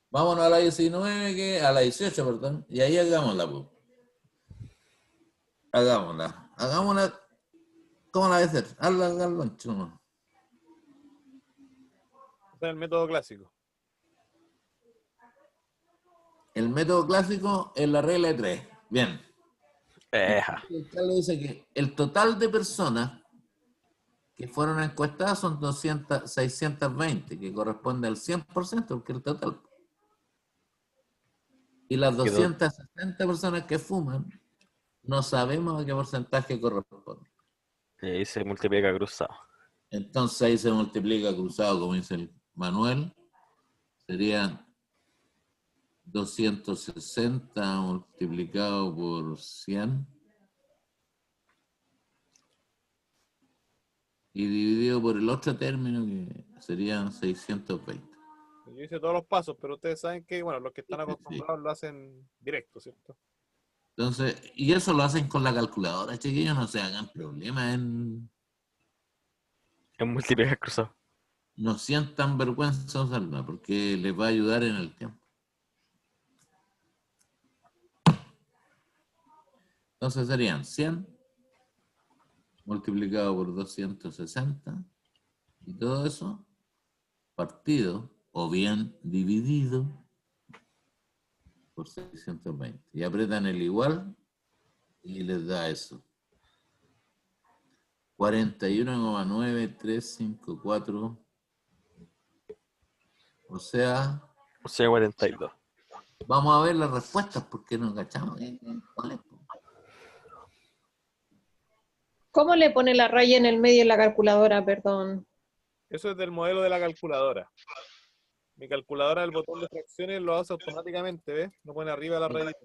Vámonos a la 19, a la 18, perdón, y ahí hagámosla, pues. Hagámosla. ¿Cómo la voy a hacer? Hazla al ancho, ¿no? Ese es el método clásico. El método clásico es la regla de 3. Bien. El Carlos dice que el total de personas que fueron encuestadas son 620, que corresponde al 100%, porque es el total. Y las 260 personas que fuman, no sabemos a qué porcentaje corresponde. Y ahí se multiplica cruzado. Entonces ahí se multiplica cruzado, como dice el Manuel. Sería 260 multiplicado por 100 y dividido por el otro término, que serían 620. Yo hice todos los pasos, pero ustedes saben que, bueno, los que están acostumbrados lo hacen directo, ¿cierto? Entonces, y eso lo hacen con la calculadora, chiquillos, no se hagan problemas en multiplicar cruzado. No sientan vergüenza usarla, porque les va a ayudar en el tiempo. Entonces serían 100 multiplicado por 260 y todo eso partido o bien dividido por 620. Y apretan el igual y les da eso. 41,9354. O sea, 42. Vamos a ver las respuestas porque nos cachamos. ¿Cuál es? ¿Cómo le pone la raya en el medio en la calculadora? Perdón. Eso es del modelo de la calculadora. Mi calculadora, el botón de fracciones lo hace automáticamente, ¿ves? No pone arriba la rayita.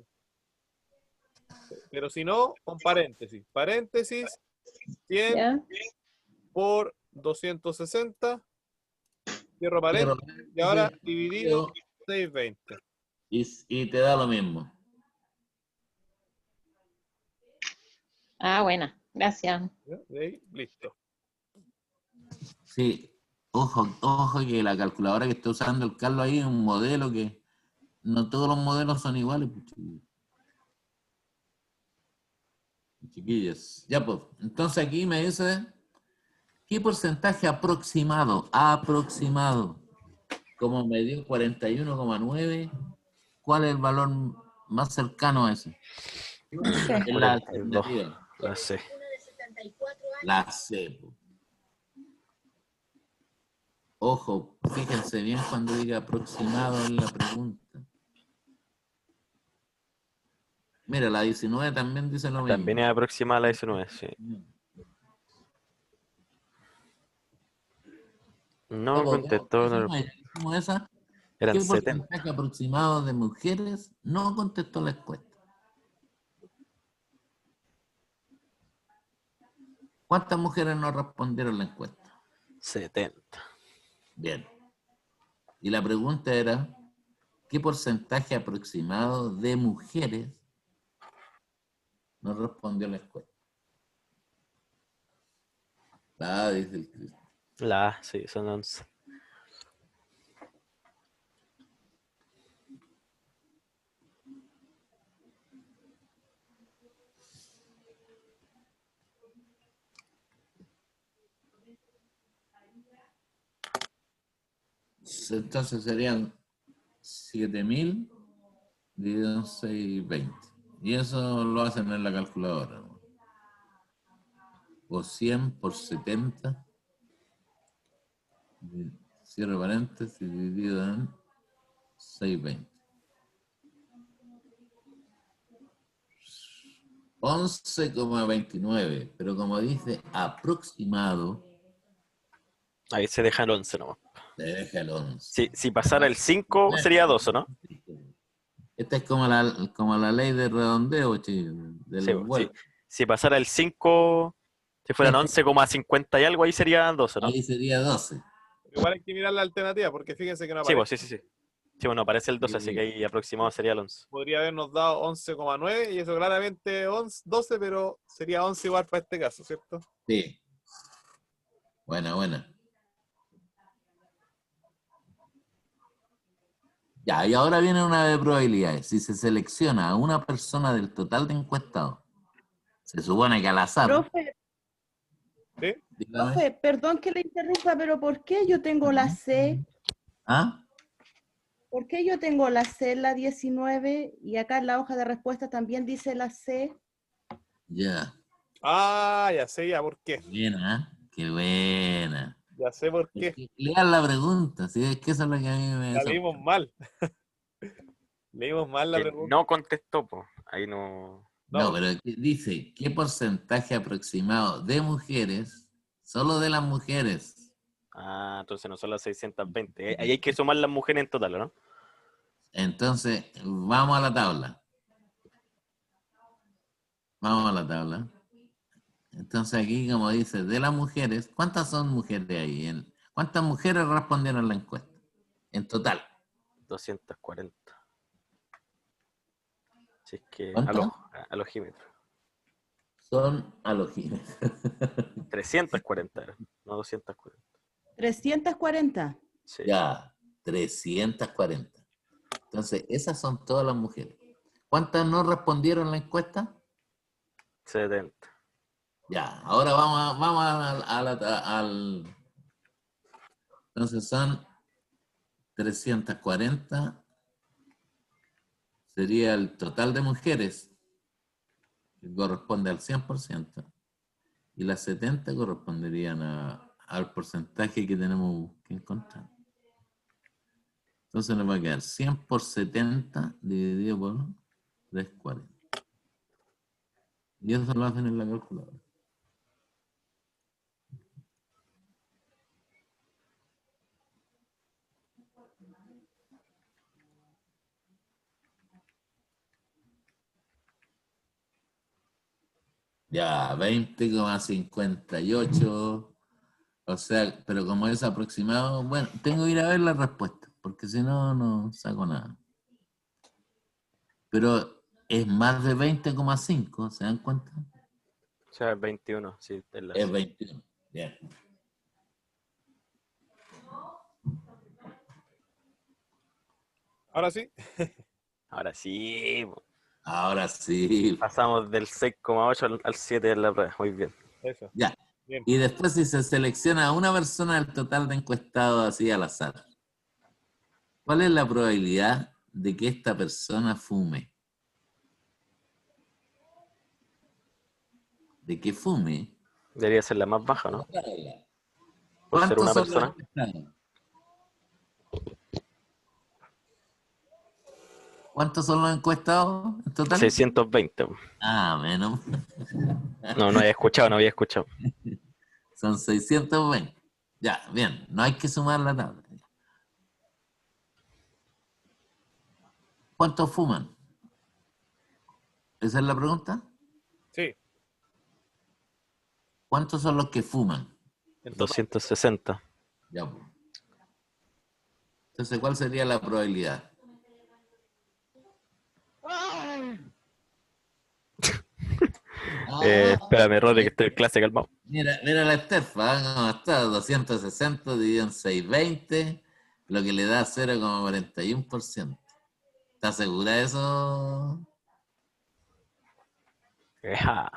Pero si no, con paréntesis. Paréntesis, 100 ¿Ya? por 260. Cierro paréntesis. Y ahora dividido 620. Y te da lo mismo. Ah, buena. Gracias. De ahí, listo. Sí, ojo que la calculadora que está usando el Carlos ahí es un modelo que no todos los modelos son iguales, chiquillos. Ya pues, entonces aquí me dice ¿qué porcentaje aproximado? Como me dio 41,9, ¿cuál es el valor más cercano a ese? La alternativa. La C. La C. Ojo, fíjense bien cuando diga aproximado en la pregunta. Mira, la 19 también dice lo mismo. También es aproximada la 19, sí. No contestó. ¿Cómo esa? Eran ¿Qué 70. porcentaje aproximado de mujeres no contestó la encuesta? ¿Cuántas mujeres no respondieron la encuesta? 70. Bien. Y la pregunta era, ¿qué porcentaje aproximado de mujeres no respondió la encuesta? Ah, dice el Cristo. La A, sí, son 11. Entonces serían 7.000 dividido en 620. Y eso lo hacen en la calculadora, ¿no? O 100 por 70, cierre paréntesis, dividido en 620. 11,29, pero como dice aproximado, Ahí se deja el 11 nomás. se deja el 11. Si pasara el 5 sería 12, ¿no? Esta es como la ley de redondeo, del Sí, vuelto. si pasara el 5, si fueran 11,50 y algo, ahí sería 12, ¿no? Ahí sería 12. Igual hay que mirar la alternativa, porque fíjense que no Sí, aparece. pues, sí. Sí, bueno, aparece el 12, así que ahí aproximado sería el 11. Podría habernos dado 11,9 y eso claramente 12, pero sería 11 igual para este caso, ¿cierto? Sí. Buena. Ya, y ahora viene una de probabilidades. Si se selecciona a una persona del total de encuestados, se supone que al azar. Profe, ¿Sí? Dígame. profe, perdón que le interrumpa, pero ¿por qué yo tengo la C? ¿Ah? ¿Por qué yo tengo la C en la 19 y acá en la hoja de respuesta también dice la C? Ya. Ah, ya sé ya por qué. Buena, qué buena. Ya sé por Es qué. que lean la pregunta, ¿sí? Es que eso es lo que a mí me La leímos mal. Leímos mal la Que pregunta. no contestó, pues. Ahí no. No, No, pero dice, ¿qué porcentaje aproximado de mujeres, solo de las mujeres? Ah, entonces no son las 620. Ahí hay que sumar las mujeres en total, ¿no? Entonces, vamos a la tabla. Vamos a la tabla. Entonces aquí, como dice, de las mujeres, ¿cuántas son mujeres ahí? ¿Cuántas mujeres respondieron la encuesta? En total. 240. Si es que ¿Cuántas? a los jímetros. Son halogíneos. 340 era, no 240. 340. Sí, Ya, 340. Entonces, esas son todas las mujeres. ¿Cuántas no respondieron la encuesta? 70. Ya, ahora vamos al... Entonces son 340, sería el total de mujeres, que corresponde al 100%, y las 70 corresponderían al porcentaje que tenemos que encontrar. Entonces nos va a quedar 100 por 70 dividido por 340. Y eso lo hacen en la calculadora. Ya, 20,58. O sea, pero como es aproximado, bueno, tengo que ir a ver la respuesta, porque si no, no saco nada. Pero es más de 20,5, ¿se dan cuenta? O sea, 21, sí, es la Es C. 21. Bien. ahora sí. Ahora sí, po. Ahora sí. Pasamos del 6,8 al 7 de la prueba. Muy bien. Eso. Ya. Bien. Y después si se selecciona a una persona del total de encuestados así al azar, ¿cuál es la probabilidad de que esta persona fume? De que fume. Debería ser la más baja, ¿no? Por ser ¿Cuántos una son los persona. encuestados? ¿Cuántos son los encuestados en total? 620. Po. Ah, menos. No había escuchado. Son 620. Ya, bien. No hay que sumar la tabla. ¿Cuántos fuman? ¿Esa es la pregunta? Sí. ¿Cuántos son los que fuman? En total. 260. Ya, pues. Entonces, ¿cuál sería la probabilidad? Espérame, Rodri, que estoy en clase, calmado. Mira la Estefa, ¿cómo está? 260 dividido en 620, lo que le da 0,41%. ¿Estás segura de eso? Ejá.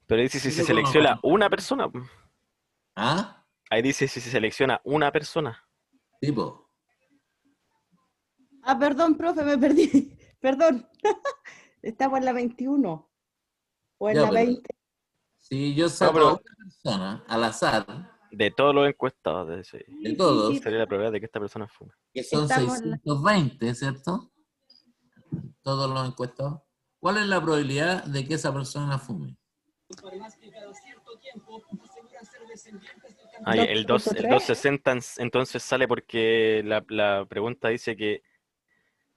Pero dice si se selecciona una persona. ¿Ah? Ahí dice si se selecciona una persona. Tipo. Ah, perdón, profe, me perdí. Perdón. Estamos en la 21. O en Ya, la pero 20. si yo No, saco a pero una persona al azar, de todos los encuestados, de Sí, todos, sí, sería la probabilidad de que esta persona fume. que son estamos en la... 620, ¿cierto? Todos los encuestados. ¿Cuál es la probabilidad de que esa persona fume? Ahí, el 2.3. 260 entonces sale porque la pregunta dice que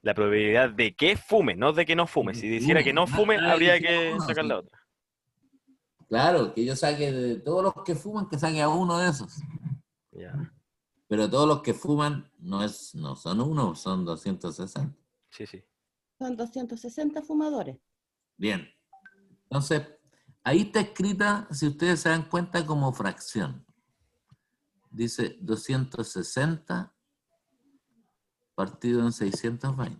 la probabilidad de que fume, no de que no fume. Si dijera que no fume, habría que sacar la otra. Claro, que yo saque de todos los que fuman, que saque a uno de esos. Ya, Pero todos los que fuman no son uno, son 260. sí, sí. Son 260 fumadores. Bien. Entonces, ahí está escrita, si ustedes se dan cuenta, como fracción. Dice 260 partido en 620.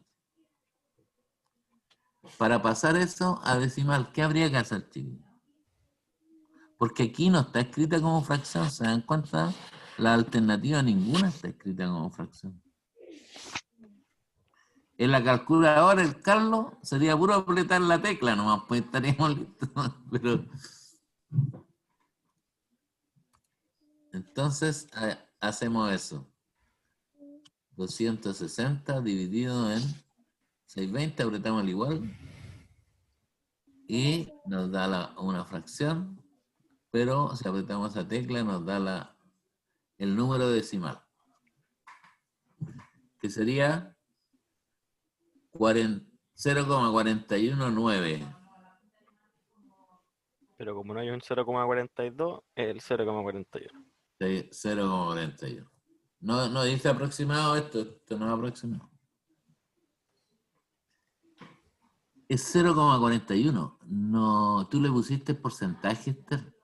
Para pasar eso a decimal, ¿qué habría que hacer, chicos? Porque aquí no está escrita como fracción, ¿se dan cuenta? La alternativa ninguna está escrita como fracción. En la calculadora, el Carlos, sería puro apretar la tecla nomás, pues estaríamos listos. Pero... Entonces, hacemos eso. 260 dividido en 620, apretamos el igual. Y nos da una fracción. Pero si apretamos esa tecla, nos da el número decimal. Que sería 0,419. Pero como no hay un 0,42, es el 0,41. 0,41. No dice aproximado esto no es aproximado. Es 0,41. No, tú le pusiste porcentaje, Esther.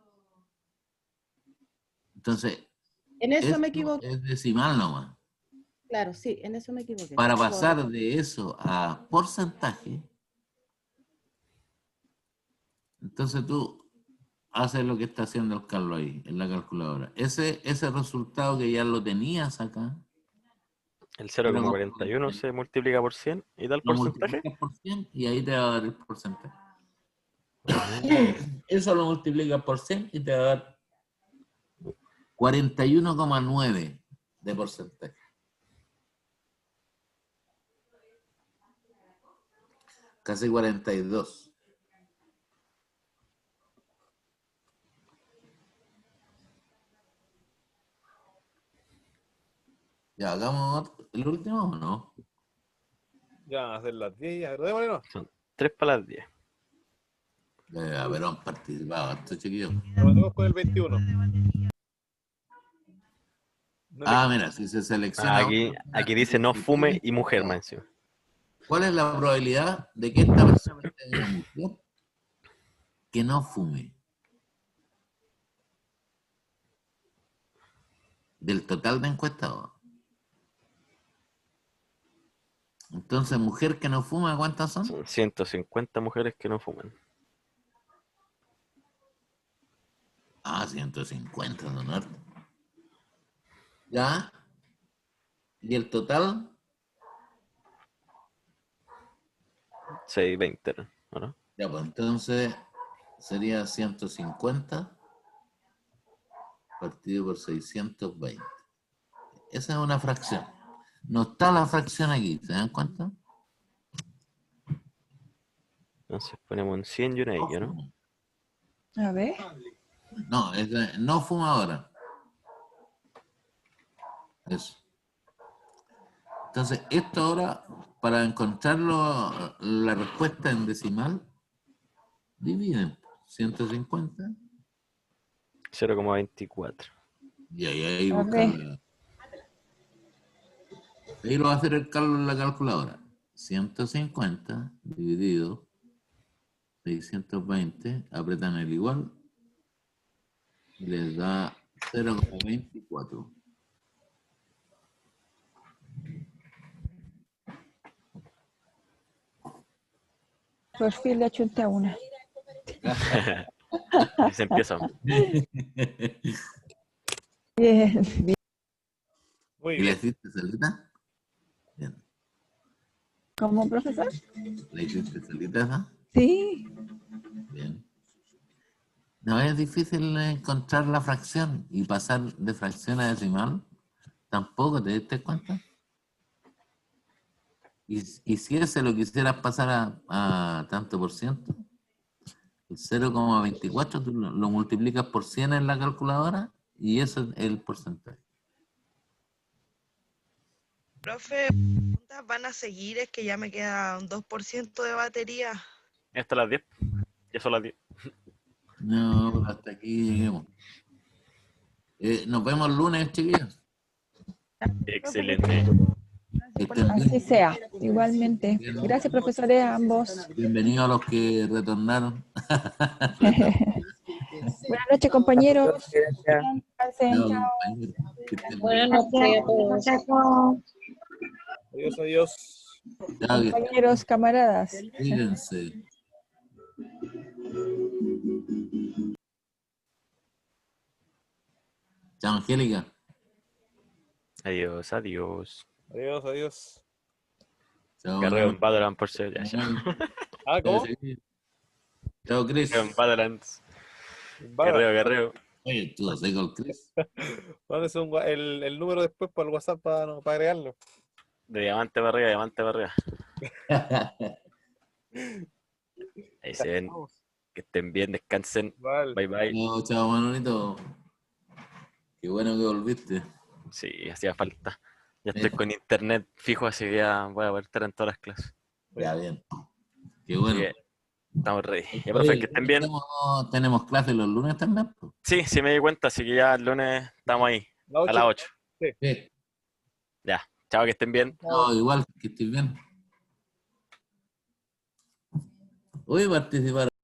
Entonces, En eso esto me equivoqué. es decimal nomás. Claro, sí, en eso me equivoqué. Para pasar de eso a porcentaje, entonces tú haces lo que está haciendo el Carlos ahí, en la calculadora. Ese resultado que ya lo tenías acá, El 0,41 se multiplica por 100 y da el lo porcentaje. multiplicas por 100 y ahí te va a dar el porcentaje. Ah, Eso lo multiplicas por 100 y te va a dar 41,9 de porcentaje. Casi 42. Ya, hagamos el último o no. Ya van a ser las 10 ya, pero démosle no. Son 3 para las 10. A ver, han participado estos chiquillos. Vamos con el 21. Mira, si se selecciona. Aquí dice no fume y mujer, más encima. ¿Cuál es la probabilidad de que esta persona sea una mujer que no fume? Del total de encuestados. Entonces, mujer que no fuma, ¿cuántas son? Son 150 mujeres que no fuman. 150, don Arto. ¿Ya? ¿Y el total? 620, ¿no? Ya, pues entonces sería 150 partido por 620. Esa es una fracción. No está la fracción aquí, ¿se dan cuenta? Entonces ponemos un 100 y una X, ¿no? A ver. No, no fumadora. Eso. Entonces, esto ahora para encontrarlo, la respuesta en decimal, dividen 150 0,24. y ahí A buscan ver. ahí lo va a hacer el cálculo en la calculadora. 150 dividido 620, apretan el igual y les da 0,24. Perfil de 81. Y se empieza. Bien. Muy ¿Y la bien. hiciste solita? Bien. ¿Cómo, profesor? ¿La hiciste solita esa? Sí. Bien. No es difícil encontrar la fracción y pasar de fracción a decimal. Tampoco te diste cuenta. Y si ese lo quisieras pasar a tanto por ciento, el 0,24 tú lo multiplicas por 100 en la calculadora y eso es el porcentaje. Profe, preguntas van a seguir, es que ya me queda un 2% de batería. Hasta las 10. Ya son las 10. No, pero hasta aquí lleguemos. Nos vemos el lunes, chiquillos. Excelente. Que estén bien. Así sea. Igualmente. Gracias, profesores, a ambos. Bienvenidos a los que retornaron. Buenas noches, compañeros. Descansen, Chao, chao. compañeros. Que estén Buenas bien. noches a todos. Adiós, adiós. Chao, que Compañeros, camaradas. cuídense. Chao, Angélica. Adiós, adiós. Adiós, adiós. Chao, Carreo en Manuel. Valorant por ser. Ya, ya. Ah, ¿cómo? Chao, Chris. Carreo en Valorant. Va, Carreo. Oye, tú sé con Chris. mándese el número después para el WhatsApp para agregarlo. De diamante para arriba, diamante para arriba. Ahí se ven. Vamos. Que estén bien, descansen. Vale. Bye bye. Chao, chao, Manolito. Qué bueno que volviste. Sí, hacía falta. Ya estoy con internet fijo, así que ya voy a poder estar en todas las clases. Ya, bien. Qué Así bueno. que estamos ready. Ya, Oye, profe, que estén bien. Tenemos clases los lunes también. Po. Sí, sí me di cuenta, así que ya el lunes estamos ahí, La a las 8. Sí. Ya, chao, que estén bien. No, igual, que estés bien. Oye, participar.